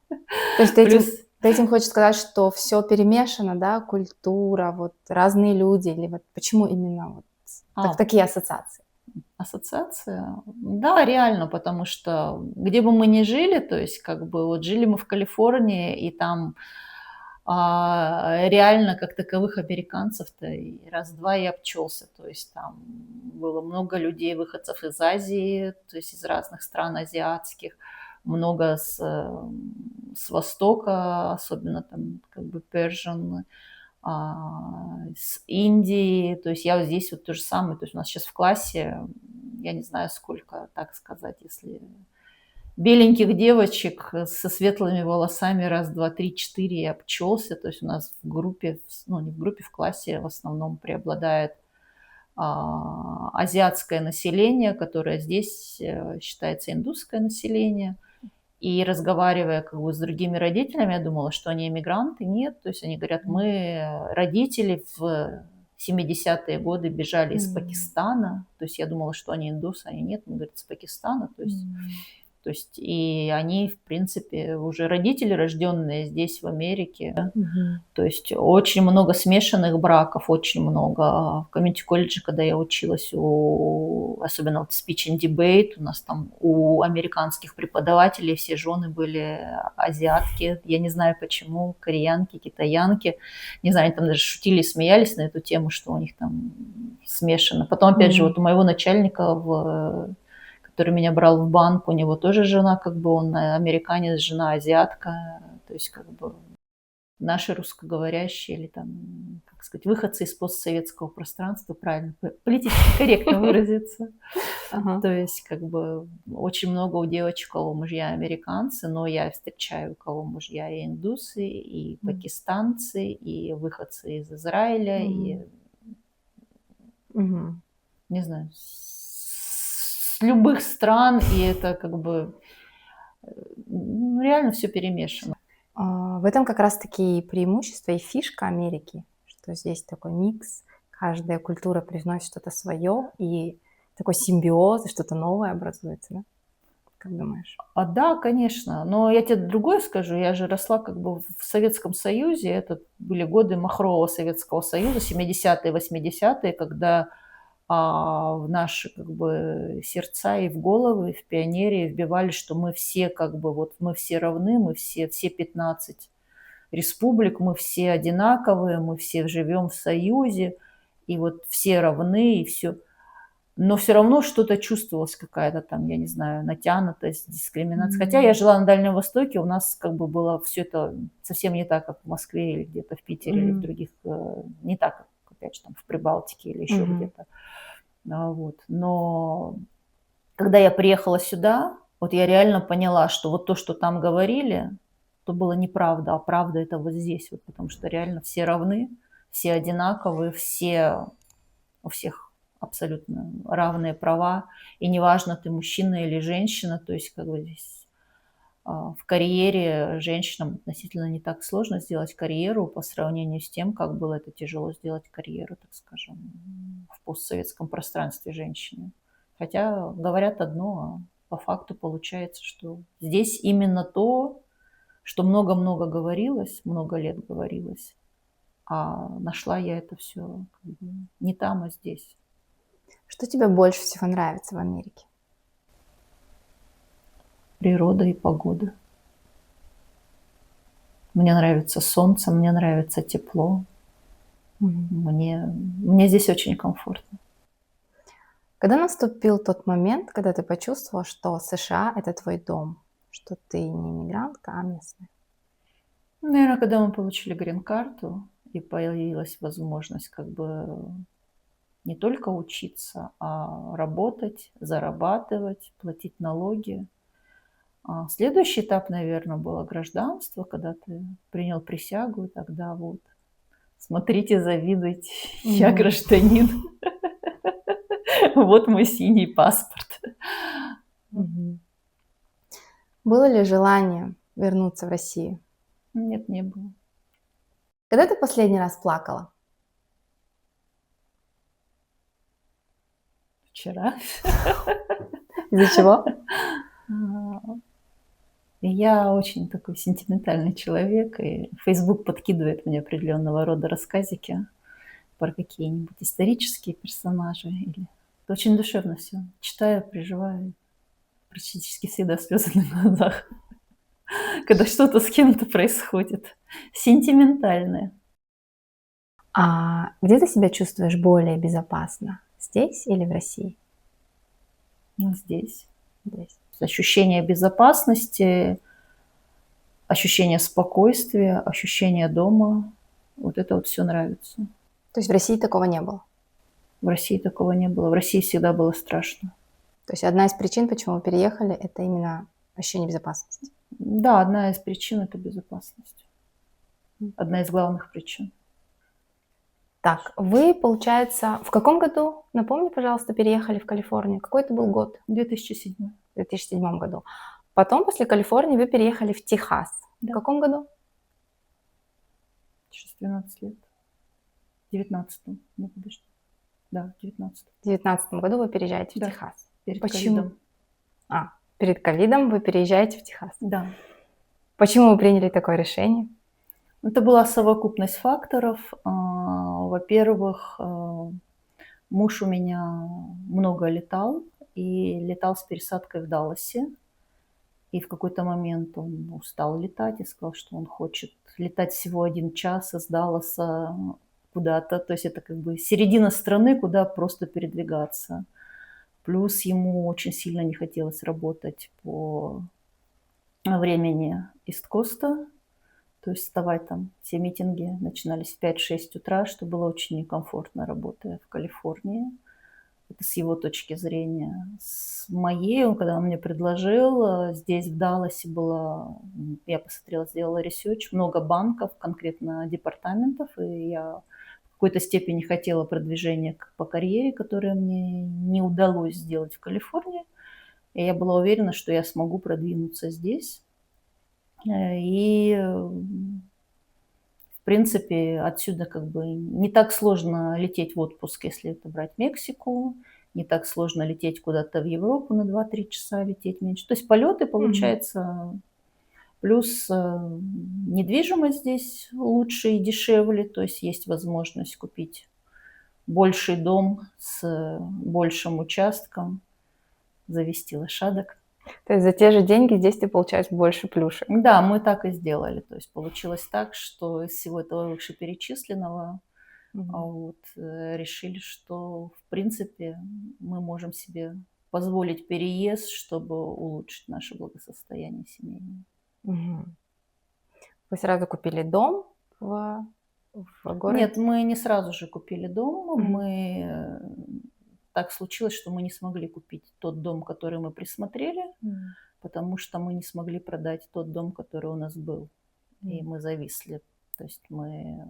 S1: То есть ты
S2: плюс.
S1: этим хочешь сказать, что все перемешано, да, культура, вот разные люди или вот почему именно вот
S2: А,
S1: такие ассоциации?
S2: ассоциация? Да, реально, потому что где бы мы ни жили, то есть как бы вот жили мы в Калифорнии, и там реально как таковых американцев-то и раз-два и обчелся. То есть там было много людей, выходцев из Азии, то есть из разных стран азиатских, много с Востока, особенно там как бы Persian, с Индии. То есть я вот здесь вот то же самое. То есть у нас сейчас в классе, я не знаю сколько, так сказать, если беленьких девочек со светлыми волосами, раз, два, три, четыре, и обчелся. То есть у нас в группе, ну не в группе, в классе в основном преобладает азиатское население, которое здесь считается индусское население. И разговаривая как бы с другими родителями, я думала, что они иммигранты. Нет, то есть они говорят, мы родители в 70-е годы бежали из
S1: М.
S2: Пакистана. То есть я думала, что они индусы, они нет, мы, говорят, из Пакистана. То есть и они, в принципе, уже родители, рожденные здесь, в Америке.
S1: Мгм.
S2: То есть очень много смешанных браков, очень много. В комьюнити-колледже, когда я училась, особенно вот speech and debate, у нас там у американских преподавателей все жены были азиатки. Я не знаю почему, кореянки, китаянки. Не знаю, они там даже шутили, смеялись на эту тему, что у них там смешано. Потом, опять же, вот у моего начальника который меня брал в банк, у него тоже жена, как бы он американец, жена азиатка, то есть как бы наши русскоговорящие или там, как сказать, выходцы из постсоветского пространства, правильно, политически корректно выразиться.
S1: Ага.
S2: То есть как бы очень много у девочек, у кого мужья американцы, но я встречаю, у кого мужья и индусы, и
S1: М.
S2: пакистанцы, и выходцы из Израиля, и
S1: М. Мгм.
S2: не знаю, с любых стран, и это как бы реально все перемешано.
S1: В этом как раз таки и преимущество и фишка Америки, что здесь такой микс, каждая культура привносит что-то свое, и такой симбиоз, и что-то новое образуется, да? Как думаешь?
S2: Да, конечно, но я тебе другое скажу. Я же росла как бы в Советском Союзе. Это были годы махрового Советского Союза, 70-е, 80-е, когда в наши как бы сердца и в головы, и в пионерии вбивали, что мы все как бы вот мы все равны, мы все 15 республик, мы все одинаковые, мы все живем в союзе, и вот все равны, и все. Но все равно что-то чувствовалось, какая-то там, я не знаю, натянутость, дискриминация. Хотя я
S1: М.
S2: жила на Дальнем Востоке, у нас как бы было все это совсем не так, как в Москве или где-то в Питере, или в
S1: Мгм.
S2: других, не так, как, опять же, там в Прибалтике или еще
S1: Мгм.
S2: где-то. Вот. Но когда я приехала сюда, вот я реально поняла, что вот то, что там говорили, то было неправда, а правда это вот здесь, вот, потому что реально все равны, все одинаковые, у всех абсолютно равные права, и неважно, ты мужчина или женщина, то есть как бы здесь в карьере женщинам относительно не так сложно сделать карьеру по сравнению с тем, как было это тяжело сделать карьеру, так скажем, в постсоветском пространстве женщине. Хотя говорят одно, а по факту получается, что здесь именно то, что много-много говорилось, много лет говорилось, а нашла я это все как бы не там, а здесь.
S1: Что тебе больше всего нравится в Америке?
S2: Природа и погода. Мне нравится солнце, мне нравится тепло.
S1: Мгм.
S2: Мне здесь очень комфортно.
S1: Когда наступил тот момент, когда ты почувствовала, что США — это твой дом, что ты не иммигрантка, а местная?
S2: Наверно, когда мы получили грин-карту и появилась возможность как бы не только учиться, а работать, зарабатывать, платить налоги. Следующий этап, наверно, было гражданство, когда ты принял присягу, и тогда вот смотрите, завидуйте, я
S1: Мгм.
S2: гражданин. Вот мой синий паспорт.
S1: Мгм. Было ли желание вернуться в Россию?
S2: Нет, не было.
S1: Когда ты последний раз плакала?
S2: Вчера.
S1: Из-за чего?
S2: А, Я очень такой сентиментальный человек, и Facebook подкидывает мне определенного рода рассказики про какие-нибудь исторические персонажи или это очень душевно все. Читаю, переживаю, практически всегда слезы на глазах, когда что-то с кем-то происходит. Сентиментальное.
S1: А где ты себя чувствуешь более безопасно? Здесь или в России?
S2: Ну, здесь.
S1: Здесь.
S2: Ощущение безопасности, ощущение спокойствия, ощущение дома. Вот это вот все нравится.
S1: То есть в России такого не было?
S2: В России такого не было. В России всегда было страшно.
S1: То есть одна из причин, почему вы переехали, это именно ощущение безопасности?
S2: Да, одна из причин — это безопасность. Одна из главных причин.
S1: Так, вы, получается, в каком году, напомни, пожалуйста, переехали в Калифорнию? Какой это был год?
S2: 2007.
S1: В 2007 году. Потом, после Калифорнии, вы переехали в Техас. В
S2: Да,
S1: каком году?
S2: через 12 лет. В 19-м. Нет, подожди. Да, в 19-м.
S1: В 2019 году вы переезжаете в
S2: Да,
S1: Техас.
S2: перед
S1: Почему?
S2: ковидом.
S1: Перед ковидом вы переезжаете в Техас.
S2: Да.
S1: Почему вы приняли такое решение?
S2: Это была совокупность факторов. Во-первых, муж у меня много летал, и летал с пересадкой в Далласе. И в какой-то момент он устал летать и сказал, что он хочет летать всего 1 час из Далласа куда-то. То есть это как бы середина страны, куда просто передвигаться. Плюс ему очень сильно не хотелось работать по времени Ист-Коста. То есть вставать там, все митинги начинались в 5-6 утра, что было очень некомфортно, работая в Калифорнии. Это с его точки зрения. С моей, когда он мне предложил, здесь в Далласе было, я посмотрела, сделала ресерч, много банков, конкретно департаментов, и я в какой-то степени хотела продвижения по карьере, которое мне не удалось сделать в Калифорнии. И я была уверена, что я смогу продвинуться здесь. И в принципе, отсюда как бы не так сложно лететь в отпуск, если это брать Мексику, не так сложно лететь куда-то в Европу на 2-3 часа, лететь меньше. То есть полеты,
S1: Мгм.
S2: получается, плюс недвижимость здесь лучше и дешевле, то есть есть возможность купить больший дом с большим участком, завести лошадок.
S1: То есть за те же деньги здесь ты получаешь больше плюшек.
S2: Да, мы так и сделали. То есть получилось так, что из всего этого вышеперечисленного
S1: Мгм.
S2: решили, что в принципе мы можем себе позволить переезд, чтобы улучшить наше благосостояние семейное.
S1: Мгм. Вы сразу купили дом в городе?
S2: Нет, мы не сразу же купили дом.
S1: Мгм.
S2: Так случилось, что мы не смогли купить тот дом, который мы присмотрели,
S1: М.
S2: потому что мы не смогли продать тот дом, который у нас был. И
S1: М.
S2: мы зависли. То есть
S1: Вы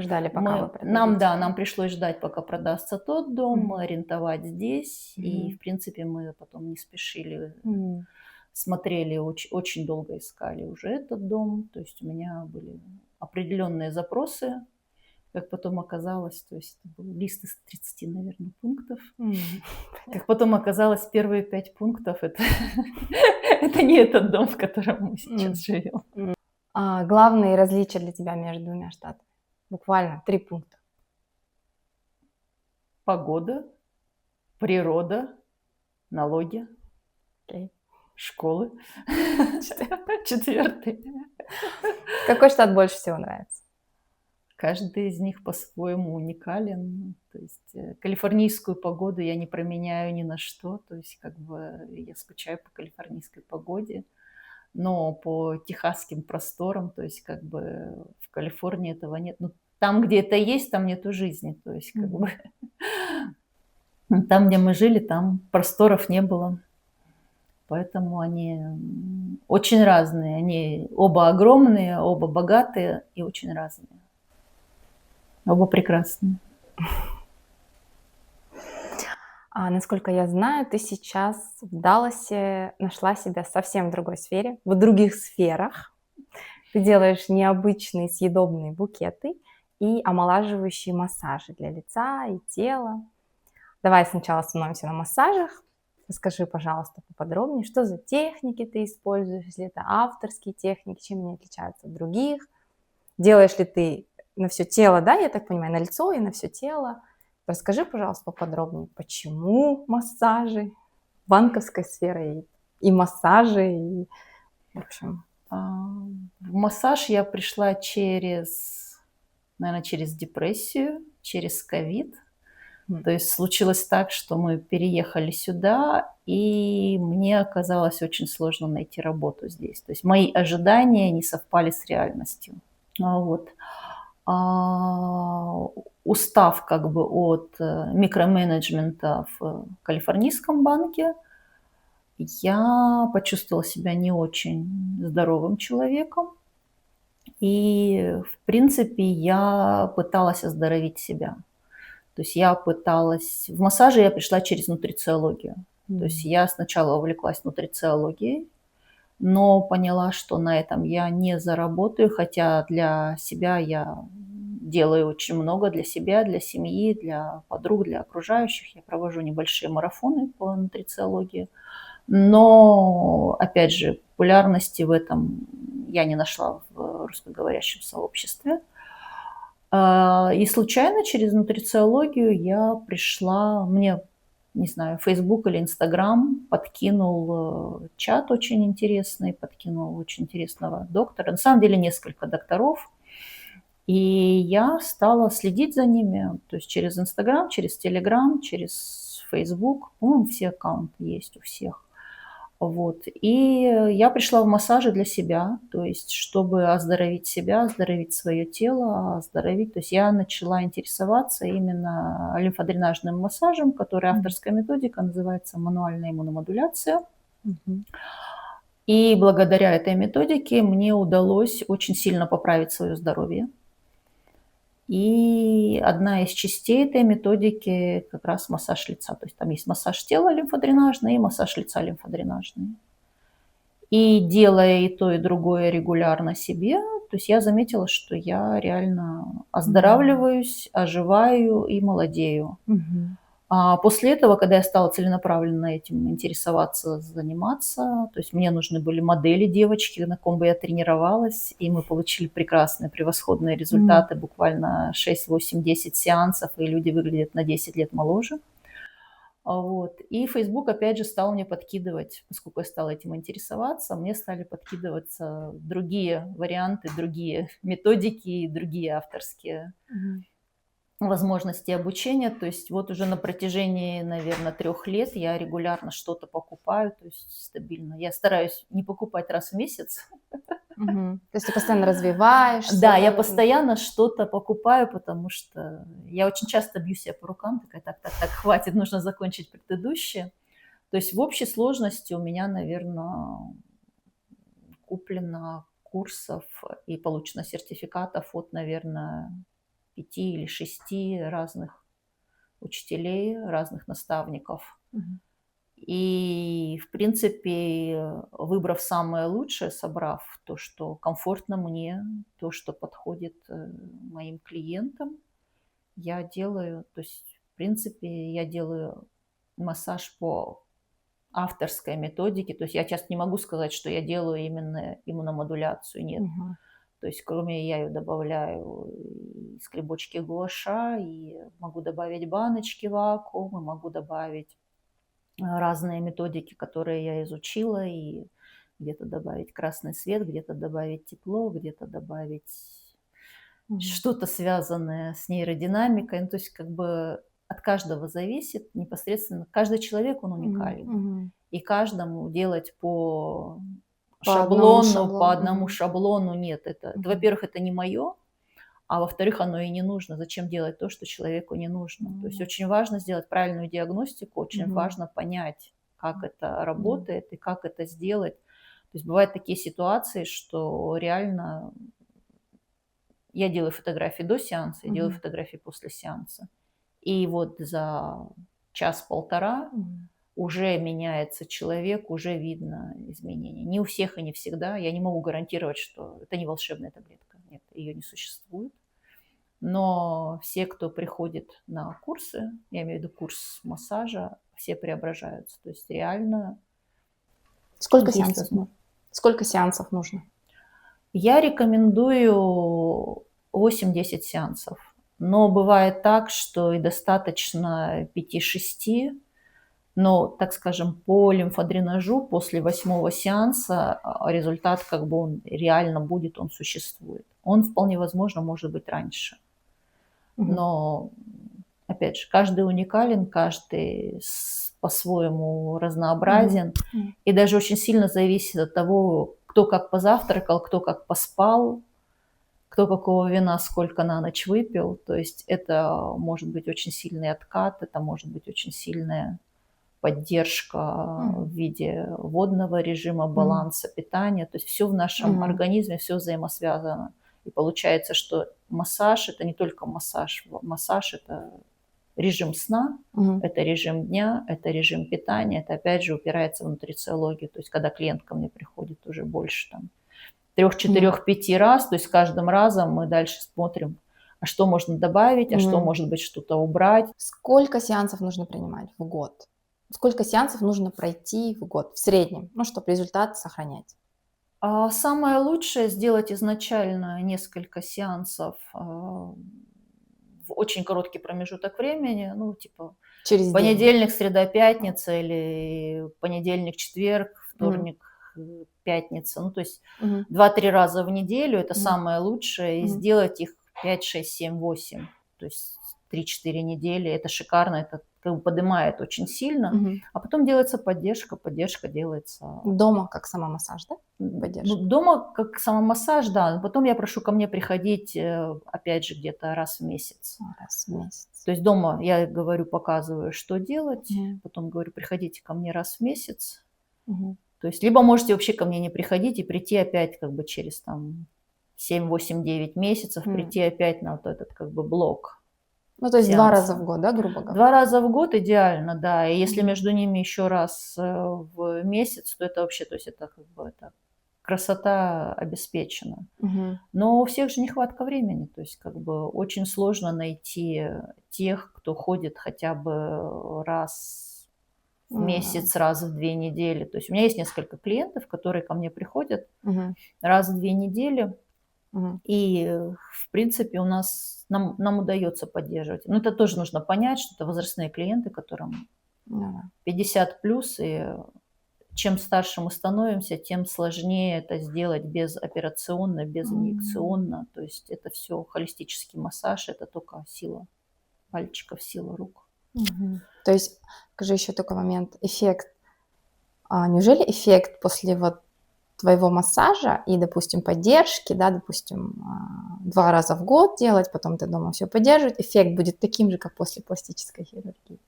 S1: ждали, пока вы
S2: нам
S1: продадите.
S2: пришлось ждать, пока продастся тот дом,
S1: Мгм.
S2: арендовать здесь. И,
S1: Мгм.
S2: в принципе, мы потом не спешили,
S1: М.
S2: смотрели, очень долго искали уже этот дом. То есть у меня были определенные запросы, как потом оказалось. То есть это был лист из 30, наверное, пунктов.
S1: М.
S2: Как потом оказалось, первые 5 пунктов — это это не этот дом, в котором мы сейчас
S1: М.
S2: живем.
S1: Главные различия для тебя между двумя штатами? Буквально 3 пункта.
S2: Погода, природа, налоги,
S1: Окей.
S2: школы. Четвертый.
S1: Какой штат больше всего нравится?
S2: Каждый из них по-своему уникален. То есть калифорнийскую погоду я не променяю ни на что. То есть как бы я скучаю по калифорнийской погоде, но по техасским просторам, то есть как бы в Калифорнии этого нет. Ну, там, где это есть, там нету жизни. То есть как бы там, где мы жили, там просторов не было. Поэтому они очень разные. Они оба огромные, оба богатые и очень разные. Оба прекрасные.
S1: Насколько я знаю, ты сейчас в Далласе нашла себя совсем в другой сфере, в других сферах. Ты делаешь необычные съедобные букеты и омолаживающие массажи для лица и тела. Давай сначала остановимся на массажах. Расскажи, пожалуйста, поподробнее, что за техники ты используешь, если это авторские техники, чем они отличаются от других. Делаешь ли ты на все тело, да, я так понимаю, на лицо и на все тело. Расскажи, пожалуйста, поподробнее, почему массажи, банковской сферы и массажи, и, в общем.
S2: В массаж я пришла наверное, через депрессию, через ковид. То есть случилось так, что мы переехали сюда, и мне оказалось очень сложно найти работу здесь. То есть мои ожидания не совпали с реальностью. Вот. А, Устав как бы от микроменеджмента в калифорнийском банке, я почувствовала себя не очень здоровым человеком. И, в принципе, я пыталась оздоровить себя. То есть я пыталась... В массаже я пришла через нутрициологию. То есть я сначала увлеклась нутрициологией, но поняла, что на этом я не заработаю, хотя для себя я делаю очень много, для себя, для семьи, для подруг, для окружающих. Я провожу небольшие марафоны по нутрициологии. Но, опять же, популярности в этом я не нашла в русскоговорящем сообществе. И случайно через нутрициологию я пришла, мне, не знаю, Facebook или Instagram подкинул чат очень интересный, подкинул очень интересного доктора. На самом деле несколько докторов. И я стала следить за ними, то есть через Instagram, через Telegram, через Facebook. По-моему, все аккаунты есть у всех. Вот. И я пришла в массажи для себя, то есть чтобы оздоровить себя, оздоровить свое тело, оздоровить. То есть я начала интересоваться именно лимфодренажным массажем, который авторская методика, называется мануальная иммуномодуляция. И благодаря этой методике мне удалось очень сильно поправить свое здоровье. И одна из частей этой методики как раз массаж лица. То есть там есть массаж тела лимфодренажный и массаж лица лимфодренажный. И делая и то, и другое регулярно себе, то есть я заметила, что я реально оздоравливаюсь, оживаю и молодею. А после этого, когда я стала целенаправленно этим интересоваться, заниматься, то есть мне нужны были модели девочки, на ком бы я тренировалась, и мы получили прекрасные, превосходные результаты, буквально 6, 8, 10 сеансов, и люди выглядят на 10 лет моложе. Вот. И Facebook, опять же, стал мне подкидывать, поскольку я стала этим интересоваться, мне стали подкидываться другие варианты, другие методики, другие авторские возможности обучения. То есть вот уже на протяжении, наверное, 3 лет я регулярно что-то покупаю, то есть стабильно. Я стараюсь не покупать раз в месяц.
S1: То есть ты постоянно развиваешься.
S2: Да, я постоянно что-то покупаю, потому что я очень часто бью себя по рукам, такая, так, хватит, нужно закончить предыдущее. То есть в общей сложности у меня, наверное, куплено курсов и получено сертификатов от, наверное, 5 или 6 разных учителей, разных наставников. И, в принципе, выбрав самое лучшее, собрав то, что комфортно мне, то, что подходит моим клиентам, я делаю, то есть, в принципе, я делаю массаж по авторской методике. То есть я часто не могу сказать, что я делаю именно иммуномодуляцию, нет. То есть кроме я ее добавляю и скребочки гуаша, и могу добавить баночки вакуум, и могу добавить разные методики, которые я изучила, и где-то добавить красный свет, где-то добавить тепло, где-то добавить что-то связанное с нейродинамикой. Ну, то есть как бы от каждого зависит непосредственно. Каждый человек, он уникален. И каждому делать по
S1: По одному
S2: шаблону, по
S1: шаблону.
S2: одному шаблону нет. Это, во-первых, это не мое, а во-вторых, оно и не нужно. Зачем делать то, что человеку не нужно? То есть очень важно сделать правильную диагностику, очень важно понять, как это работает и как это сделать. То есть бывают такие ситуации, что реально я делаю фотографии до сеанса, я делаю фотографии после сеанса. И вот за час-полтора уже меняется человек, уже видно изменения. Не у всех и не всегда. Я не могу гарантировать, что это не волшебная таблетка. Нет, ее не существует. Но все, кто приходит на курсы, я имею в виду курс массажа, все преображаются. То есть реально
S1: Сколько
S2: есть
S1: сеансов?
S2: возможность.
S1: Сколько сеансов нужно?
S2: Я рекомендую 8-10 сеансов. Но бывает так, что и достаточно 5-6. Но, так скажем, по лимфодренажу после 8-го сеанса результат как бы он реально будет, он существует. Он вполне возможно может быть раньше. Но, опять же, каждый уникален, каждый по-своему разнообразен. И даже очень сильно зависит от того, кто как позавтракал, кто как поспал, кто какого вина сколько на ночь выпил. То есть это может быть очень сильный откат, это может быть очень сильная поддержка в виде водного режима, баланса питания. То есть все в нашем организме, все взаимосвязано. И получается, что массаж – это не только массаж. Массаж – это режим сна, это режим дня, это режим питания. Это опять же упирается в нутрициологию. То есть когда клиент ко мне приходит уже больше там 3, 4, 5 раз, то есть каждым разом мы дальше смотрим, а что можно добавить, а что, может быть, что-то убрать.
S1: Сколько сеансов нужно принимать в год? Сколько сеансов нужно пройти в год в среднем, ну, чтобы результат сохранять?
S2: Самое лучшее сделать изначально несколько сеансов в очень короткий промежуток времени, ну, типа
S1: Через день.
S2: понедельник, среда, пятница или понедельник, четверг, вторник, пятница. Ну, то есть 2-3 раза в неделю – это самое лучшее. И сделать их 5, 6, 7, 8. То есть 3-4 недели – это шикарно, это как бы поднимает очень сильно. А потом делается поддержка, поддержка делается…
S1: Дома как самомассаж, да? Поддержка.
S2: Ну, дома как самомассаж, да. Потом я прошу ко мне приходить, опять же, где-то раз в месяц.
S1: Раз в месяц.
S2: То есть дома я говорю, показываю, что делать. Потом говорю, приходите ко мне раз в месяц. То есть либо можете вообще ко мне не приходить и прийти опять как бы через там 7, 8, 9 месяцев, прийти опять на вот этот как бы блок.
S1: Ну, то есть
S2: сеанса.
S1: 2 раза в год, да, грубо говоря?
S2: 2 раза в год идеально, да. И если между ними еще раз в месяц, то это вообще, то есть это как бы это красота обеспечена. Но у всех же нехватка времени, то есть как бы очень сложно найти тех, кто ходит хотя бы раз в месяц, раз в 2 недели. То есть у меня есть несколько клиентов, которые ко мне приходят раз в 2 недели. И, в принципе, у нас, нам удается поддерживать. Но это тоже нужно понять, что это возрастные клиенты, которым 50 плюс, и чем старше мы становимся, тем сложнее это сделать безоперационно, безинъекционно. То есть это все холистический массаж, это только сила пальчиков, сила рук.
S1: То есть, скажи еще такой момент, эффект. Неужели эффект после вот твоего массажа и, допустим, поддержки, да, допустим, 2 раза в год делать, потом ты дома все поддерживать, эффект будет таким же, как после пластической хирургии?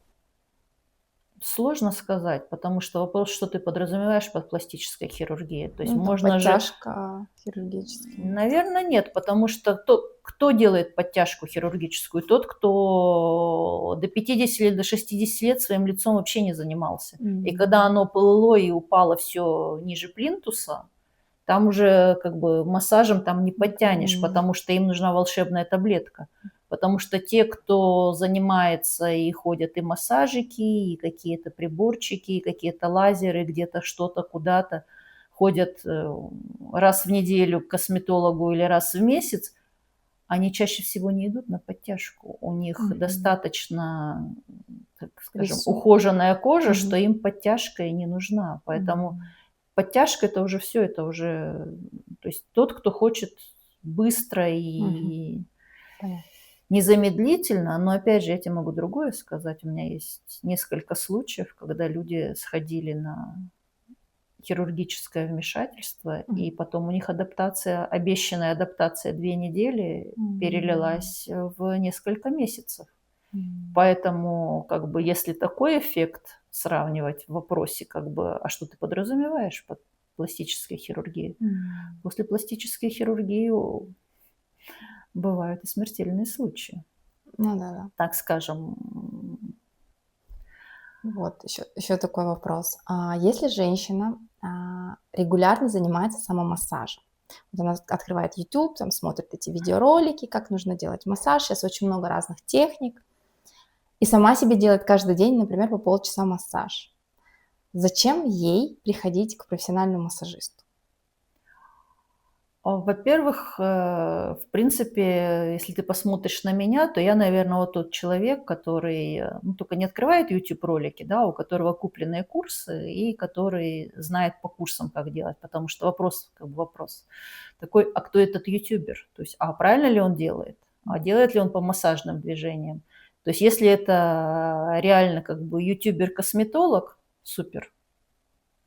S2: Сложно сказать, потому что вопрос, что ты подразумеваешь под пластической хирургией. То есть
S1: Ну, там
S2: можно же…
S1: подтяжка хирургическая.
S2: Наверное, нет, потому что кто делает подтяжку хирургическую? Тот, кто до 50 лет, до 60 лет своим лицом вообще не занимался. И когда оно плыло и упало все ниже плинтуса, там уже как бы массажем там не подтянешь, потому что им нужна волшебная таблетка. Потому что те, кто занимается и ходят и массажики, и какие-то приборчики, и какие-то лазеры, где-то что-то, куда-то, ходят раз в неделю к косметологу или раз в месяц, они чаще всего не идут на подтяжку. У них достаточно, так скажем, ухоженная кожа, что им подтяжка и не нужна. Поэтому подтяжка – это уже все, это уже… То есть тот, кто хочет быстро
S1: Мгм.
S2: и
S1: Понятно.
S2: незамедлительно. Но опять же, я тебе могу другое сказать. У меня есть несколько случаев, когда люди сходили на хирургическое вмешательство,
S1: Мгм.
S2: и потом у них адаптация, обещанная адаптация 2 недели
S1: М.
S2: перелилась в несколько месяцев.
S1: М.
S2: Поэтому, как бы, если такой эффект сравнивать в вопросе, как бы, а что ты подразумеваешь под пластической хирургией?
S1: М.
S2: После пластической хирургии бывают и смертельные случаи.
S1: Ну да-да.
S2: Так скажем,
S1: Вот еще такой вопрос. Если женщина, регулярно занимается самомассажем, вот она открывает YouTube, там смотрит эти видеоролики, как нужно делать массаж, сейчас очень много разных техник, и сама себе делает каждый день, например, по полчаса массаж. Зачем ей приходить к профессиональному массажисту?
S2: во-первых, в принципе, если ты посмотришь на меня, то я, наверное, вот тот человек, который, ну, только не открывает YouTube-ролики, да, у которого купленные курсы и который знает по курсам, как делать. Потому что вопрос, как бы вопрос такой, а кто этот ютубер? То есть, а правильно ли он делает? А делает ли он по массажным движениям? То есть, если это реально как бы ютубер-косметолог, супер,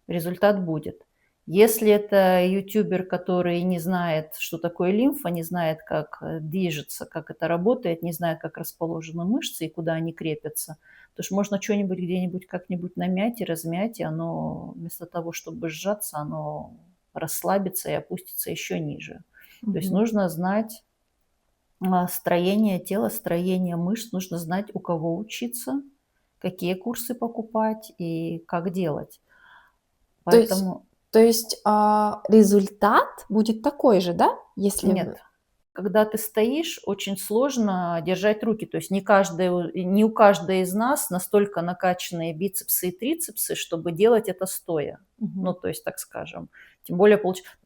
S2: результат будет. Если это ютубер, который не знает, что такое лимфа, не знает, как движется, как это работает, не знает, как расположены мышцы и куда они крепятся, то ж можно что-нибудь где-нибудь как-нибудь намять и размять, и оно вместо того, чтобы сжаться, оно расслабится и опустится еще ниже. То есть
S1: Мгм.
S2: нужно знать строение тела, строение мышц, нужно знать, у кого учиться, какие курсы покупать и как делать.
S1: То есть,
S2: Поэтому
S1: результат будет такой же, да? Если
S2: нет. Когда ты стоишь, очень сложно держать руки. То есть не у каждой из нас настолько накачанные бицепсы и трицепсы, чтобы делать это стоя.
S1: Мгм.
S2: Ну, то есть, так скажем. Тем более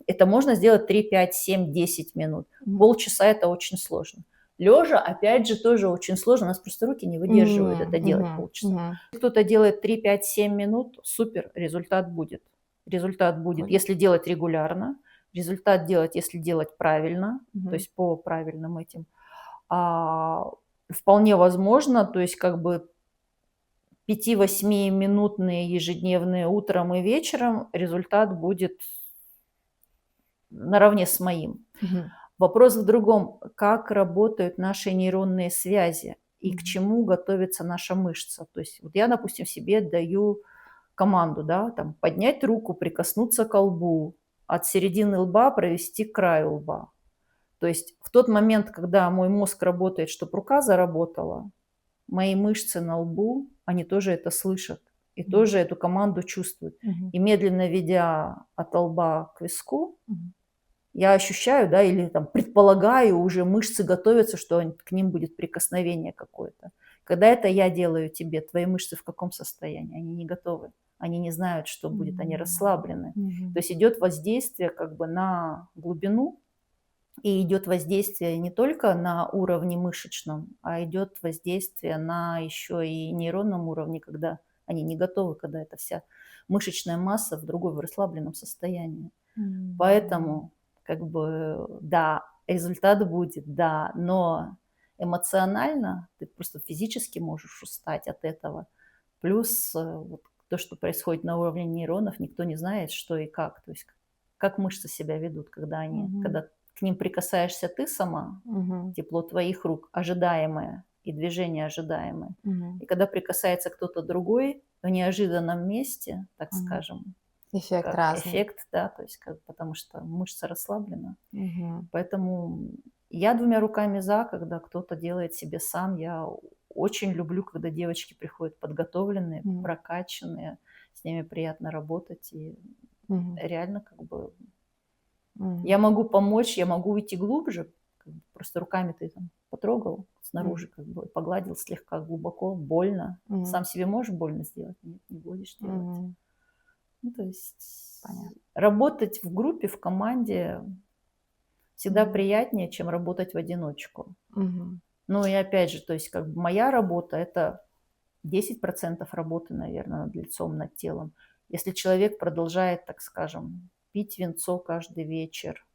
S2: это можно сделать 3, 5, 7, 10 минут.
S1: Мгм.
S2: Полчаса это очень сложно. Лежа, опять же, тоже очень сложно. У нас просто руки не выдерживают это делать
S1: Мгм.
S2: полчаса.
S1: Мгм.
S2: Кто-то делает 3, 5, 7 минут, супер, результат будет. Результат будет,
S1: Ой.
S2: если делать регулярно, результат делать, если делать правильно, то
S1: Мгм.
S2: есть по правильным этим. А, вполне возможно, то есть как бы 5-8-минутные ежедневные утром и вечером результат будет наравне с моим.
S1: Мгм.
S2: Вопрос в другом, как работают наши нейронные связи и к
S1: Мгм.
S2: чему готовится наша мышца. То есть вот я, допустим, себе даю команду, да, там, поднять руку, прикоснуться к лбу, от середины лба провести к краю лба. То есть в тот момент, когда мой мозг работает, чтобы рука заработала, мои мышцы на лбу, они тоже это слышат и
S1: Мгм.
S2: тоже эту команду чувствуют.
S1: Мгм.
S2: И медленно ведя от лба к виску,
S1: Мгм.
S2: я ощущаю, да, или там предполагаю, уже мышцы готовятся, что к ним будет прикосновение какое-то. Когда это я делаю тебе, твои мышцы в каком состоянии? Они не готовы. Они не знают, что будет, они расслаблены. То
S1: Мгм.
S2: есть идет воздействие как бы на глубину, и идет воздействие не только на уровне мышечном, а идет воздействие на еще и нейронном уровне, когда они не готовы, когда эта вся мышечная масса в другой, в расслабленном состоянии.
S1: Мгм.
S2: Поэтому, как бы, да, результат будет, да, но эмоционально ты просто физически можешь устать от этого. Плюс вот то, что происходит на уровне нейронов, никто не знает, что и как. То есть как мышцы себя ведут,
S1: Мгм.
S2: когда к ним прикасаешься ты сама,
S1: Мгм.
S2: тепло твоих рук ожидаемое и движение ожидаемое.
S1: Мгм.
S2: И когда прикасается кто-то другой в неожиданном месте, так
S1: Мгм.
S2: скажем,
S1: Эффект
S2: как
S1: разный.
S2: эффект, да, то есть потому что мышца расслаблена.
S1: Мгм.
S2: Поэтому я двумя руками за, когда кто-то делает себе сам. Я очень люблю, когда девочки приходят подготовленные,
S1: Мгм.
S2: прокачанные, с ними приятно работать. И
S1: Мгм.
S2: реально как бы
S1: Мгм.
S2: я могу помочь, я могу уйти глубже, как бы просто руками ты там потрогал
S1: Мгм.
S2: снаружи, как бы погладил слегка глубоко, больно.
S1: Мгм.
S2: Сам себе можешь больно сделать? Нет, не будешь делать.
S1: Мгм.
S2: Ну, то есть
S1: Понятно.
S2: работать в группе, в команде всегда
S1: Мгм.
S2: приятнее, чем работать в одиночку.
S1: Мгм.
S2: Ну и опять же, то есть как бы моя работа — это 10% работы, наверное, над лицом, над телом. Если человек продолжает, так скажем, пить винцо каждый вечер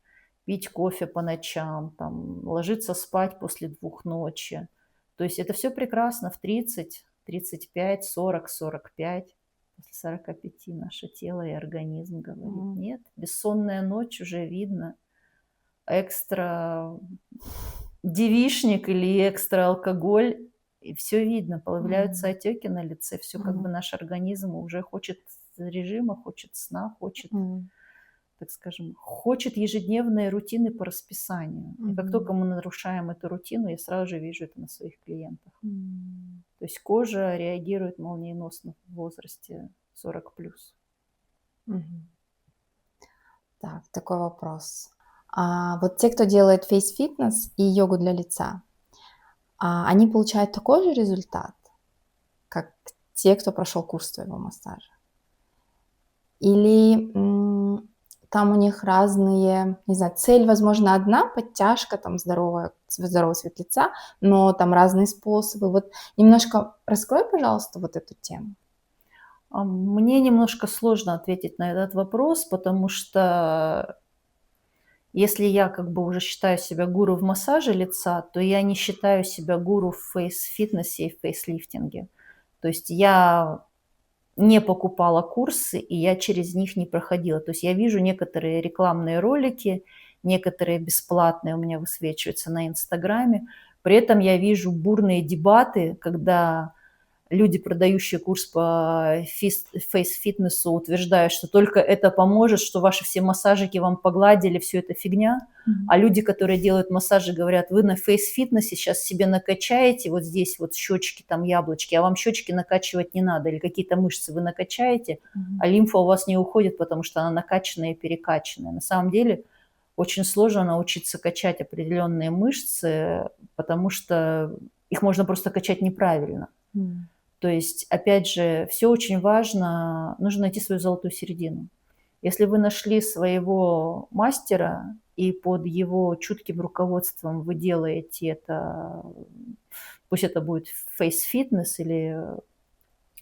S2: пить кофе по ночам, там, ложиться спать после 2 ночи. То есть это все прекрасно в 30, 35, 40, 45. После 45 наше тело и организм говорит: нет, бессонная ночь уже видно, экстра девичник или экстра алкоголь, и все видно, появляются отеки на лице, все как бы наш организм уже хочет режима, хочет сна, хочет, так скажем, хочет ежедневной рутины по расписанию. И как только мы нарушаем эту рутину, я сразу же вижу это на своих клиентах. То есть кожа реагирует молниеносно в возрасте 40 плюс.
S1: Так, такой вопрос. Вот те, кто делает фейс-фитнес и йогу для лица, они получают такой же результат, как те, кто прошел курс твоего массажа? Или там у них разные, не знаю, цель, возможно, одна, подтяжка, там, здоровый цвет лица, но там разные способы. Вот немножко раскрой, пожалуйста, вот эту тему.
S2: Мне немножко сложно ответить на этот вопрос, потому что если я как бы уже считаю себя гуру в массаже лица, то я не считаю себя гуру в фейс-фитнесе и в фейслифтинге. То есть я не покупала курсы, и я через них не проходила. То есть я вижу некоторые рекламные ролики, некоторые бесплатные у меня высвечиваются на Инстаграме. При этом я вижу бурные дебаты, когда люди, продающие курс по фейс-фитнесу, утверждают, что только это поможет, что ваши все массажики вам погладили, все это фигня. А люди, которые делают массажи, говорят: вы на фейс-фитнесе сейчас себе накачаете вот здесь вот щечки, там яблочки, а вам щечки накачивать не надо, или какие-то мышцы вы накачаете, а лимфа у вас не уходит, потому что она накачанная и перекачанная. На самом деле очень сложно научиться качать определенные мышцы, потому что их можно просто качать неправильно. То есть, опять же, все очень важно, нужно найти свою золотую середину. Если вы нашли своего мастера и под его чутким руководством вы делаете это, пусть это будет фейс-фитнес или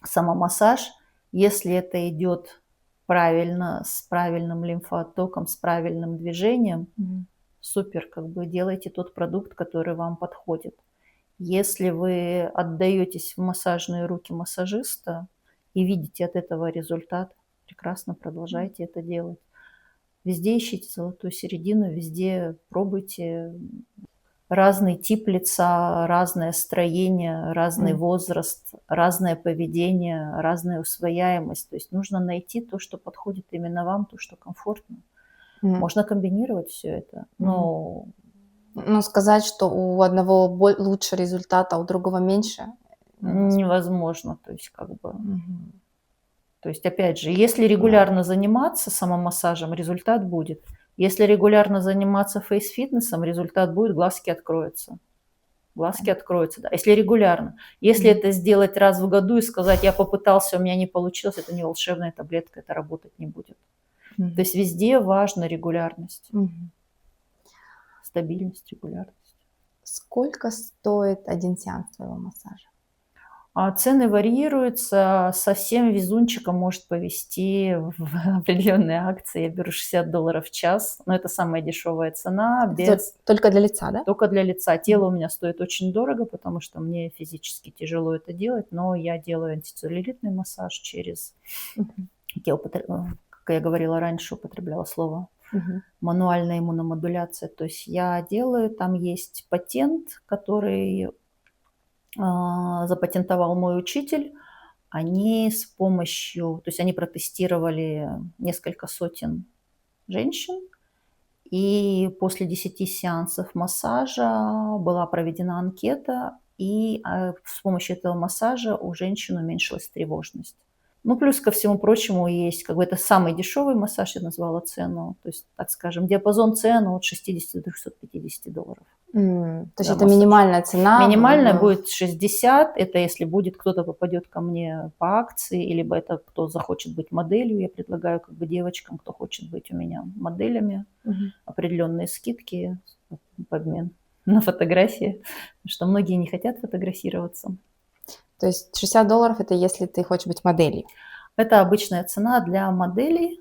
S2: самомассаж, если это идет правильно, с правильным лимфооттоком, с правильным движением, супер, как бы делайте тот продукт, который вам подходит. Если вы отдаетесь в массажные руки массажиста и видите от этого результат, прекрасно продолжайте это делать. Везде ищите золотую середину, везде пробуйте разный тип лица, разное строение, разный возраст, разное поведение, разная усвояемость. То есть нужно найти то, что подходит именно вам, то, что комфортно. Можно комбинировать все это, но
S1: Ну, сказать, что у одного лучше результат, а у другого меньше.
S2: невозможно. То есть как бы... То есть, опять же, если регулярно заниматься самомассажем, результат будет. Если регулярно заниматься фейс-фитнесом, результат будет, глазки откроются. Глазки откроются, да. Если регулярно. Если это сделать раз в году и сказать: я попытался, у меня не получилось, это не волшебная таблетка, это работать не будет. То есть везде важна регулярность. Стабильность, регулярность.
S1: Сколько стоит один сеанс твоего массажа?
S2: Цены варьируются. Совсем везунчиком может повезти в определенные акции. Я беру $60 в час, но это самая дешевая цена.
S1: Только для лица, да?
S2: Только для лица. Тело у меня стоит очень дорого, потому что мне физически тяжело это делать, но я делаю антицеллюлитный массаж через... Как я говорила раньше, употребляла слово мануальная иммуномодуляция. То есть я делаю, там есть патент, который запатентовал мой учитель. Они с помощью, то есть они протестировали несколько сотен женщин, и после 10 сеансов массажа была проведена анкета, и с помощью этого массажа у женщин уменьшилась тревожность. Ну, плюс ко всему прочему есть, как бы, это самый дешевый массаж, я назвала цену, то есть, так скажем, диапазон цен от $60 до $250.
S1: То есть это минимальная цена?
S2: Минимальная будет 60, это если будет кто-то попадет ко мне по акции, либо это кто захочет быть моделью, я предлагаю как бы девочкам, кто хочет быть у меня моделями, определенные скидки в обмен на фотографии, потому что многие не хотят фотографироваться.
S1: То есть $60 это если ты хочешь быть моделью?
S2: Это обычная цена для моделей,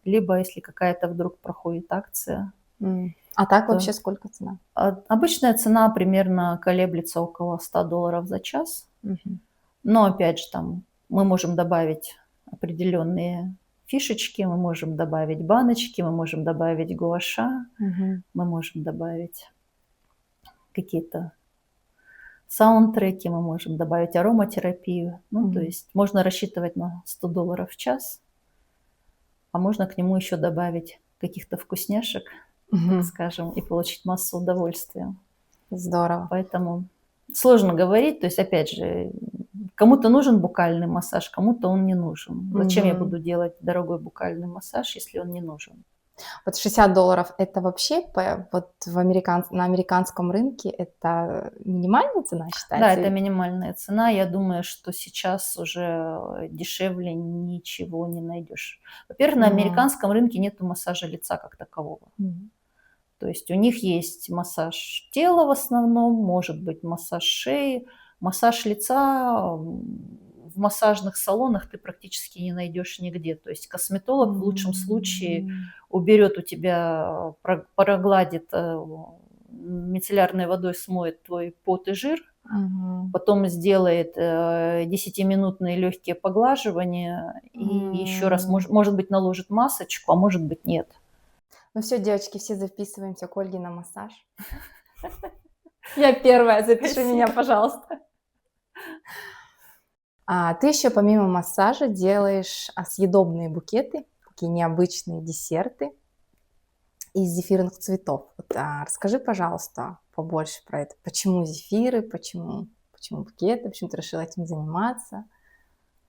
S2: либо если какая-то вдруг проходит акция.
S1: А так
S2: Да.
S1: вообще сколько цена?
S2: Обычная цена примерно колеблется около $100 за час.
S1: Мгм.
S2: Но опять же, там мы можем добавить определенные фишечки, мы можем добавить баночки, мы можем добавить гуаша,
S1: Мгм.
S2: мы можем добавить какие-то саундтреки, мы можем добавить ароматерапию. Ну, то
S1: Мгм.
S2: есть можно рассчитывать на $100 в час, а можно к нему еще добавить каких-то вкусняшек, так
S1: Мгм.
S2: скажем, и получить массу удовольствия.
S1: Здорово.
S2: Поэтому сложно говорить. То есть, опять же, кому-то нужен букальный массаж, кому-то он не нужен. Зачем я
S1: Мгм.
S2: буду делать дорогой букальный массаж, если он не нужен?
S1: Вот $60 это вообще вот на американском рынке это минимальная цена
S2: Да,
S1: считается?
S2: это минимальная цена. Я думаю, что сейчас уже дешевле ничего не найдешь. Во-первых, на
S1: Мгм.
S2: американском рынке нету массажа лица как такового.
S1: Мгм.
S2: То есть у них есть массаж тела в основном, может быть массаж шеи, массаж лица в массажных салонах ты практически не найдешь нигде. То есть косметолог в лучшем случае
S1: М.
S2: уберет у тебя, прогладит, мицеллярной водой смоет твой пот и жир,
S1: Мгм.
S2: потом сделает 10-минутные легкие поглаживания и еще раз,
S1: М.
S2: может быть, наложит масочку, а может быть, нет.
S1: Ну все, девочки, все записываемся к Ольге на массаж. Я первая, запиши меня,
S2: Спасибо.
S1: пожалуйста. А ты еще помимо массажа делаешь съедобные букеты, такие необычные десерты из зефирных цветов. Вот, расскажи, пожалуйста, побольше про это. Почему зефиры, почему букеты, почему ты решила этим заниматься?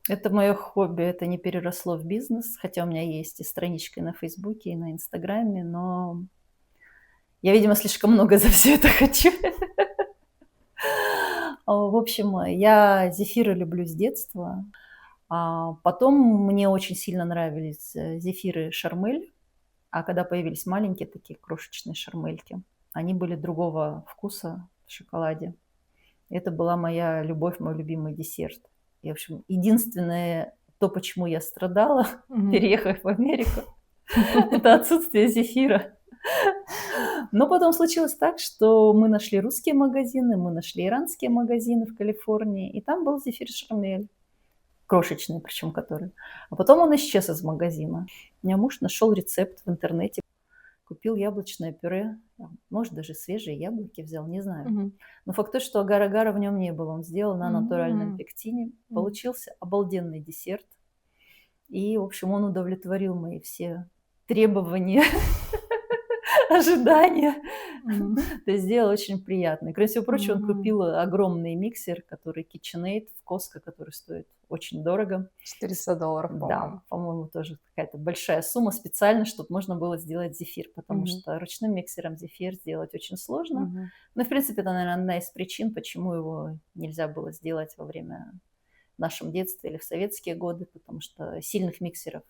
S2: Это мое хобби, это не переросло в бизнес, хотя у меня есть и страничка и на Фейсбуке, и на Инстаграме, но я, видимо, слишком много за все это хочу. В общем, я зефиры люблю с детства. Потом мне очень сильно нравились зефиры Шармель, а когда появились маленькие такие крошечные шармельки, они были другого вкуса в шоколаде. Это была моя любовь, мой любимый десерт. И, в общем, единственное, то, почему я страдала,
S1: Мгм.
S2: переехав в Америку, это отсутствие зефира. Но потом случилось так, что мы нашли русские магазины, мы нашли иранские магазины в Калифорнии, и там был зефир Шармель, крошечный причем который. А потом он исчез из магазина. У меня муж нашел рецепт в интернете, купил яблочное пюре, может, даже свежие яблоки взял, не знаю.
S1: Мгм.
S2: Но факт тот, что агар-агара в нем не было. Он сделал на натуральном
S1: М.
S2: пектине.
S1: М.
S2: Получился обалденный десерт. И, в общем, он удовлетворил мои все требования, ожидания.
S1: Мгм.
S2: То есть сделал очень приятно. И, кроме всего прочего, он
S1: Мгм.
S2: купил огромный миксер, который KitchenAid в Costco, который стоит очень дорого.
S1: $400,
S2: Да,
S1: по-моему.
S2: по-моему, тоже какая-то большая сумма специально, чтобы можно было сделать зефир, потому
S1: Мгм.
S2: что ручным миксером зефир сделать очень сложно.
S1: Мгм.
S2: Ну, в принципе, это, наверное, одна из причин, почему его нельзя было сделать во время в нашем детстве или в советские годы, потому что сильных миксеров,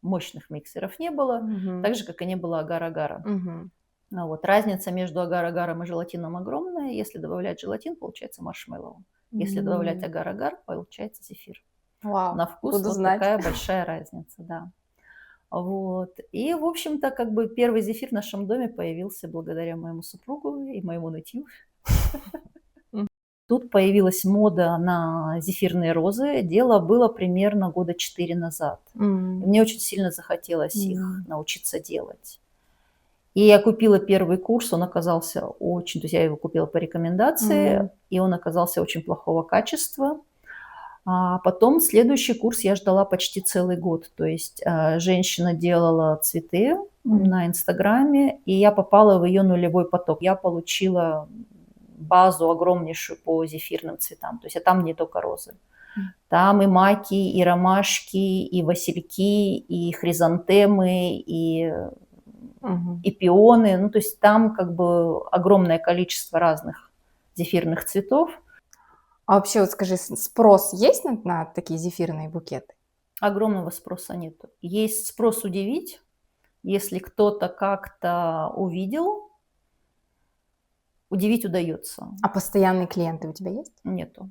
S2: мощных миксеров не было,
S1: Мгм.
S2: так же, как и не было агар-агара.
S1: Мгм.
S2: Вот. Разница между агар-агаром и желатином огромная. Если добавлять желатин, получается маршмеллоу. Если добавлять
S1: М.
S2: агар-агар, получается зефир.
S1: Вау,
S2: На вкус
S1: буду
S2: вот
S1: знать.
S2: такая большая разница, да. Вот. И, в общем-то, как бы первый зефир в нашем доме появился благодаря моему супругу и моему нытью.
S1: М.
S2: Тут появилась мода на зефирные розы. Дело было примерно года 4 назад. И
S1: М.
S2: мне очень сильно захотелось их
S1: М.
S2: научиться делать. И я купила первый курс, он оказался очень, то есть я его купила по рекомендации,
S1: М.
S2: и он оказался очень плохого качества. А потом следующий курс я ждала почти целый год. То есть, женщина делала цветы
S1: М.
S2: на "Инстаграме", и я попала в ее нулевой поток. Я получила базу огромнейшую по зефирным цветам. То есть, а там не только розы.
S1: М.
S2: Там и маки, и ромашки, и васильки, и хризантемы,
S1: Мгм.
S2: и пионы. Ну, то есть там как бы огромное количество разных зефирных цветов.
S1: А вообще, вот скажи, спрос есть на такие зефирные букеты?
S2: Огромного спроса нету. Есть спрос удивить. Если кто-то как-то увидел, удивить удается.
S1: А постоянные клиенты у тебя есть?
S2: Нету.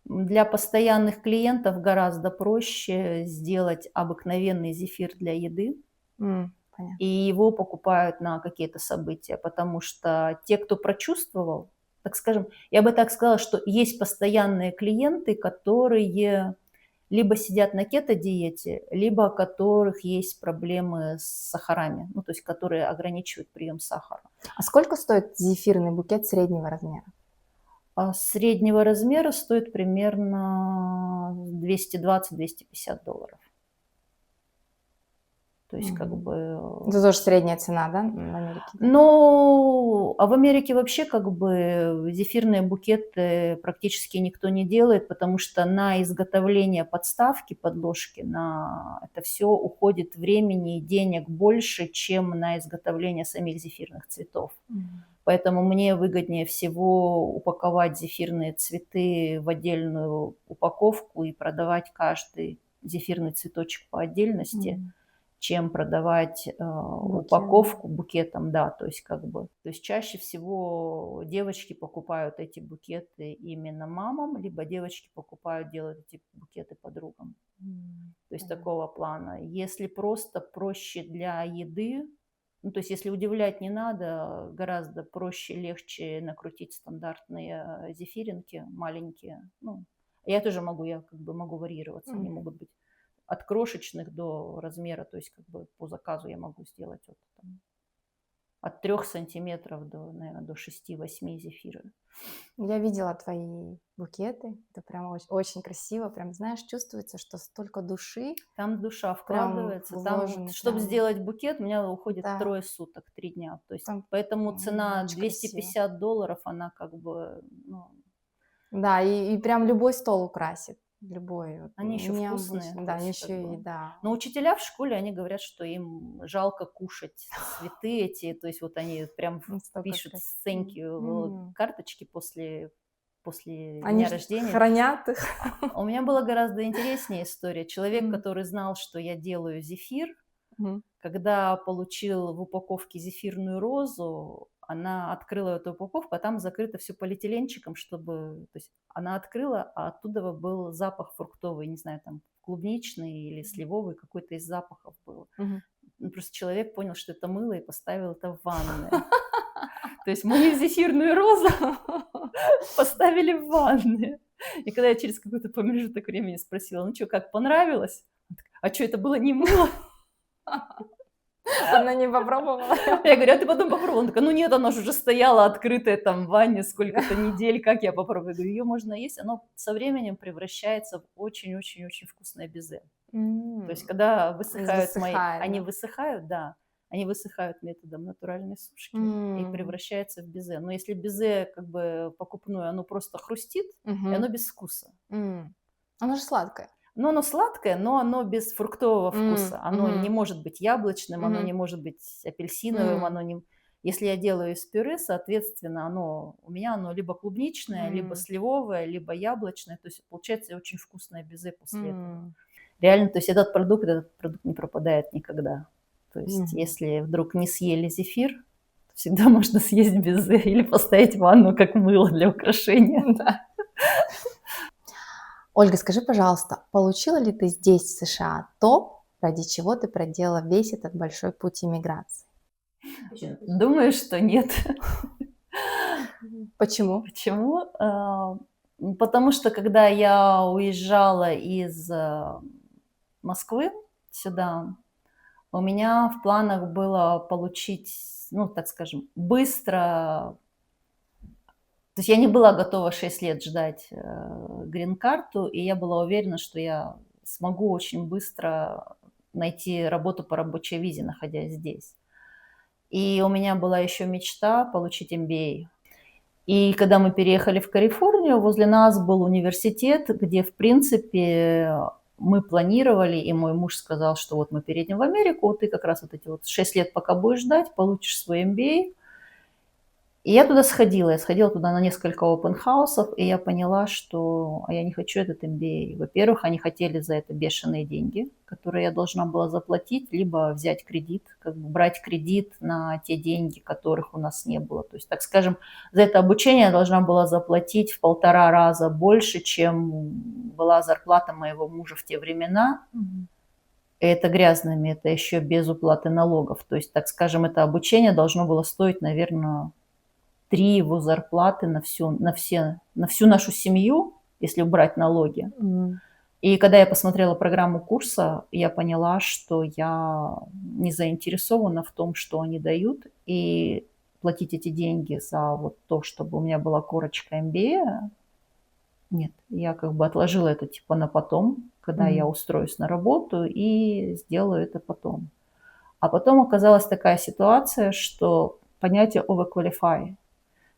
S2: Для постоянных клиентов гораздо проще сделать обыкновенный зефир для еды,
S1: М. Понятно.
S2: и его покупают на какие-то события, потому что те, кто прочувствовал, так скажем, я бы так сказала, что есть постоянные клиенты, которые либо сидят на кето-диете, либо у которых есть проблемы с сахарами, ну, то есть которые ограничивают прием сахара.
S1: А сколько стоит зефирный букет среднего размера?
S2: Среднего размера стоит примерно $220-250. То есть как бы...
S1: Это тоже средняя цена, да, в Америке?
S2: Ну, а в Америке вообще как бы зефирные букеты практически никто не делает, потому что на изготовление подставки, подложки, на это все уходит времени и денег больше, чем на изготовление самих зефирных цветов. Поэтому мне выгоднее всего упаковать зефирные цветы в отдельную упаковку и продавать каждый зефирный цветочек по отдельности, чем продавать упаковку букетом, да, то есть как бы, то есть чаще всего девочки покупают эти букеты именно мамам, либо девочки покупают, делают эти букеты подругам, то есть такого плана. Если просто проще для еды, ну, то есть если удивлять не надо, гораздо проще, легче накрутить стандартные зефиринки маленькие. Ну, я тоже могу, я как бы могу варьироваться, они могут быть от крошечных до размера, то есть как бы по заказу я могу сделать вот, там, от 3 сантиметров до, наверное, до 6-8 зефира.
S1: Я видела твои букеты, это прям очень, очень красиво, прям, знаешь, чувствуется, что столько души.
S2: Там душа
S1: Прям
S2: вкладывается, там,
S1: вложено,
S2: чтобы
S1: прям,
S2: сделать букет, у меня уходит
S1: да,
S2: 3 суток, 3 дня. То есть,
S1: там
S2: поэтому цена
S1: очень красиво.
S2: $250, она как бы, ну,
S1: Да, и прям любой стол украсит, любой, вот,
S2: они еще вкусные,
S1: необычный,
S2: то
S1: да, они
S2: есть как
S1: еще и,
S2: бы.
S1: да,
S2: Но учителя в школе, они говорят, что им жалко кушать цветы эти, то есть вот они прям
S1: настолько
S2: пишут
S1: красиво.
S2: сценки, карточки после
S1: Они
S2: дня
S1: ж
S2: рождения.
S1: хранят их.
S2: У меня была гораздо интереснее история. Человек,
S1: М.
S2: который знал, что я делаю зефир,
S1: Мгм.
S2: когда получил в упаковке зефирную розу, она открыла эту упаковку, а там закрыто все полиэтиленчиком, чтобы... То есть она открыла, а оттуда был запах фруктовый, не знаю, там клубничный или сливовый, какой-то из запахов был.
S1: Мгм.
S2: Ну, просто человек понял, что это мыло, и поставил это в ванную. То есть мою зефирную розу поставили в ванную. И когда я через какой-то промежуток времени спросила, ну что, как, понравилось? Она такая, а что, это было не мыло?
S1: Она не попробовала.
S2: Я говорю, а ты потом попробовала? Она такая, ну нет, она же уже стояла открытая там в ванне сколько-то недель, как я попробую? Я говорю, ее можно есть, оно со временем превращается в очень-очень-очень вкусное безе. То есть когда высыхают мои,
S1: Высыхает,
S2: они
S1: да?
S2: высыхают, да, они высыхают методом натуральной сушки и
S1: М.
S2: превращаются в безе. Но если безе как бы покупное, оно просто хрустит, и
S1: Мгм.
S2: оно без вкуса.
S1: Оно же сладкое.
S2: Но оно сладкое, но оно без фруктового вкуса. Оно не
S1: Мгм.
S2: может быть яблочным, оно не
S1: Мгм.
S2: может быть апельсиновым,
S1: М.
S2: оно не... Если я делаю из пюре, соответственно, у меня оно либо клубничное, либо
S1: М.
S2: сливовое, либо яблочное. То есть получается очень вкусное безе после этого.
S1: М.
S2: Реально, то есть этот продукт не пропадает никогда. То есть
S1: Мгм.
S2: если вдруг не съели зефир, то всегда можно съесть безе или поставить в ванну как мыло для украшения.
S1: Да. Ольга, скажи, пожалуйста, получила ли ты здесь, в США, то, ради чего ты проделала весь этот большой путь иммиграции?
S2: Думаю, что нет.
S1: Почему?
S2: Почему? Потому что когда я уезжала из Москвы сюда, у меня в планах было получить, ну, так скажем, быстро. То есть я не была готова 6 лет ждать грин-карту, и я была уверена, что я смогу очень быстро найти работу по рабочей визе, находясь здесь. И у меня была еще мечта получить MBA. И когда мы переехали в Калифорнию, возле нас был университет, где, в принципе, мы планировали, и мой муж сказал, что вот мы переедем в Америку, ты как раз вот эти вот 6 лет, пока будешь ждать, получишь свой MBA. И я туда сходила. Я сходила туда на несколько open-хаусов, и я поняла, что я не хочу этот MBA. Во-первых, они хотели за это бешеные деньги, которые я должна была заплатить, либо взять кредит, как бы брать кредит на те деньги, которых у нас не было. То есть, так скажем, за это обучение я должна была заплатить в 1,5 раза больше, чем была зарплата моего мужа в те времена.
S1: Мгм.
S2: это грязными, это еще без уплаты налогов. То есть, так скажем, это обучение должно было стоить, наверное, 3 его зарплаты на всю нашу семью, если убрать налоги.
S1: М.
S2: И когда я посмотрела программу курса, я поняла, что я не заинтересована в том, что они дают, и платить эти деньги за вот то, чтобы у меня была корочка MBA, нет. Я как бы отложила это типа на потом, когда я
S1: Мгм.
S2: устроюсь на работу, и сделаю это потом. А потом оказалась такая ситуация, что понятие overqualify.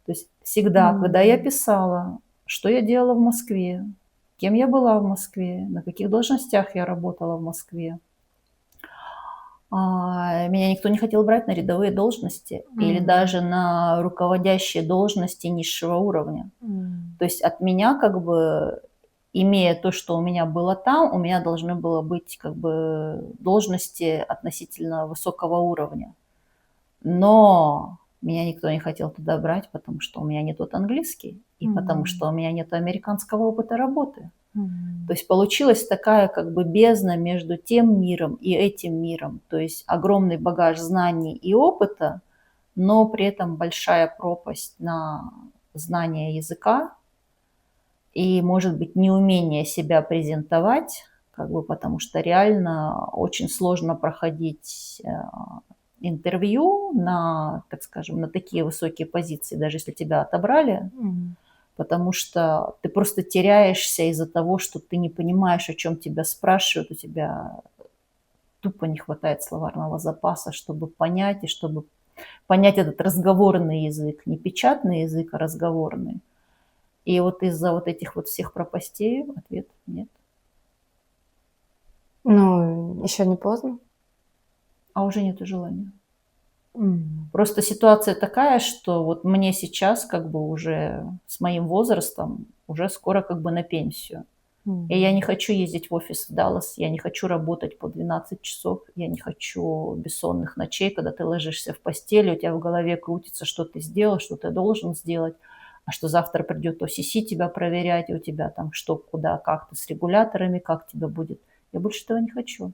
S2: То есть всегда, когда я
S1: М.
S2: писала, что я делала в Москве, кем я была в Москве, на каких должностях я работала в Москве, меня никто не хотел брать на рядовые должности или
S1: М.
S2: даже на руководящие должности низшего уровня.
S1: М.
S2: То есть от меня как бы, имея то, что у меня было там, у меня должны было быть как бы должности относительно высокого уровня. Но меня никто не хотел туда брать, потому что у меня не тот английский и потому
S1: М.
S2: что у меня нет американского опыта работы. То
S1: М.
S2: есть получилась такая как бы бездна между тем миром и этим миром. То есть огромный багаж знаний и опыта, но при этом большая пропасть на знание языка и, может быть, неумение себя презентовать, как бы, потому что реально очень сложно проходить интервью на, так скажем, на такие высокие позиции, даже если тебя отобрали,
S1: М.
S2: потому что ты просто теряешься из-за того, что ты не понимаешь, о чем тебя спрашивают, у тебя тупо не хватает словарного запаса, чтобы понять, и чтобы понять этот разговорный язык, не печатный язык, а разговорный. И вот из-за вот этих вот всех пропастей ответ нет.
S1: Ну, еще не поздно.
S2: А уже нету желания.
S1: М.
S2: Просто ситуация такая, что вот мне сейчас как бы уже с моим возрастом уже скоро как бы на пенсию. И я не
S1: Мгм.
S2: хочу ездить в офис в Даллас, я не хочу работать по 12 часов, я не хочу бессонных ночей, когда ты ложишься в постели, у тебя в голове крутится, что ты сделал, что ты должен сделать, а что завтра придет OCC тебя проверять, и у тебя там что, куда, как ты с регуляторами, как тебя будет. Я больше этого не хочу.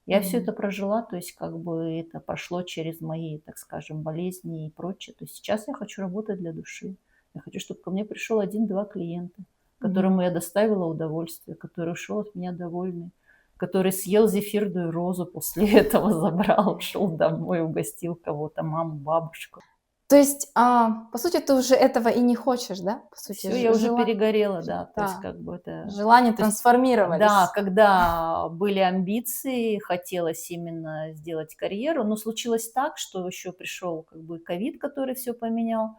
S2: Я все это
S1: М.
S2: прожила, то есть как бы это прошло через мои, так скажем, болезни и прочее. То есть сейчас я хочу работать для души. Я хочу, чтобы ко мне пришел один-два клиента,
S1: Мгм.
S2: которому я доставила удовольствие, который ушел от меня довольный, который съел зефирную розу, после этого забрал, ушел домой, угостил кого-то, маму, бабушку.
S1: То есть, по сути, ты уже этого и не хочешь, да? По сути,
S2: Все, я уже
S1: жела
S2: перегорела,
S1: ж
S2: да, то есть
S1: да,
S2: как бы это.
S1: желания
S2: То есть, да,
S1: трансформировались.
S2: когда были амбиции, хотелось именно сделать карьеру, но случилось так, что еще пришел как бы ковид, который все поменял,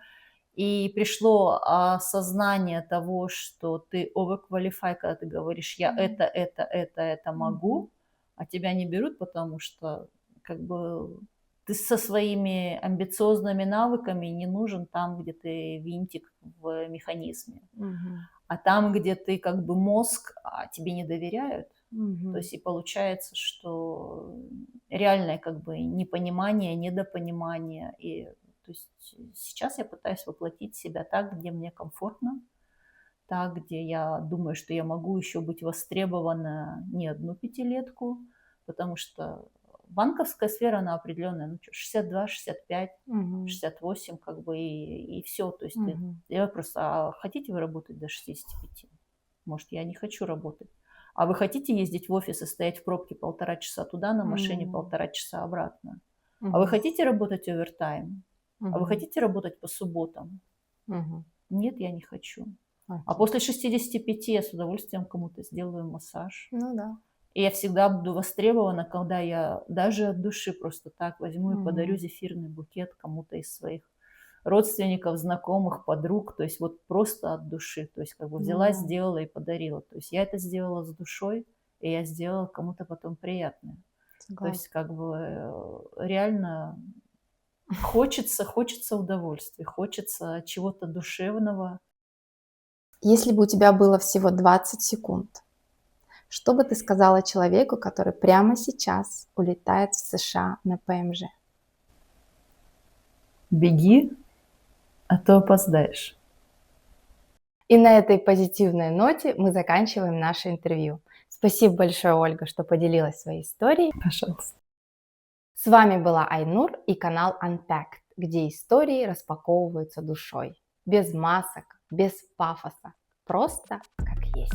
S2: и пришло осознание того, что ты overqualify, когда ты говоришь: "Я
S1: М.
S2: это
S1: Мгм.
S2: могу", а тебя не берут, потому что как бы ты со своими амбициозными навыками не нужен там, где ты винтик в механизме.
S1: Мгм.
S2: А там, где ты как бы мозг, а тебе не доверяют. То
S1: Мгм.
S2: есть и получается, что реальное как бы непонимание, недопонимание. И то есть сейчас я пытаюсь воплотить себя так, где мне комфортно, так, где я думаю, что я могу еще быть востребована не одну пятилетку, потому что банковская сфера, она определенная, ну, 62, 65,
S1: Мгм.
S2: 68, как бы, и все. То есть
S1: Мгм.
S2: я просто, а хотите вы работать до 65? Может, я не хочу работать. А вы хотите ездить в офис и стоять в пробке 1,5 часа туда на машине,
S1: М.
S2: 1,5 часа обратно? А вы
S1: Мгм.
S2: хотите работать овертайм? А вы
S1: Мгм.
S2: хотите работать по субботам?
S1: Мгм.
S2: Нет, я не хочу. А
S1: Окей.
S2: после 65 я с удовольствием кому-то сделаю массаж.
S1: Ну да.
S2: И я всегда буду востребована, когда я даже от души просто так возьму и подарю
S1: Мгм.
S2: зефирный букет кому-то из своих родственников, знакомых, подруг. То есть вот просто от души. То есть как бы
S1: Ну
S2: взяла,
S1: да.
S2: сделала и подарила. То есть я это сделала с душой, и я сделала кому-то потом приятное. То есть
S1: Согласна.
S2: как бы реально хочется удовольствия, хочется чего-то душевного.
S1: Если бы у тебя было всего 20 секунд, что бы ты сказала человеку, который прямо сейчас улетает в США на ПМЖ?
S2: Беги, а то опоздаешь.
S1: И на этой позитивной ноте мы заканчиваем наше интервью. Спасибо большое, Ольга, что поделилась своей историей.
S2: Пожалуйста.
S1: С вами была Айнур и канал Unpacked, где истории распаковываются душой. Без масок, без пафоса. Просто как есть.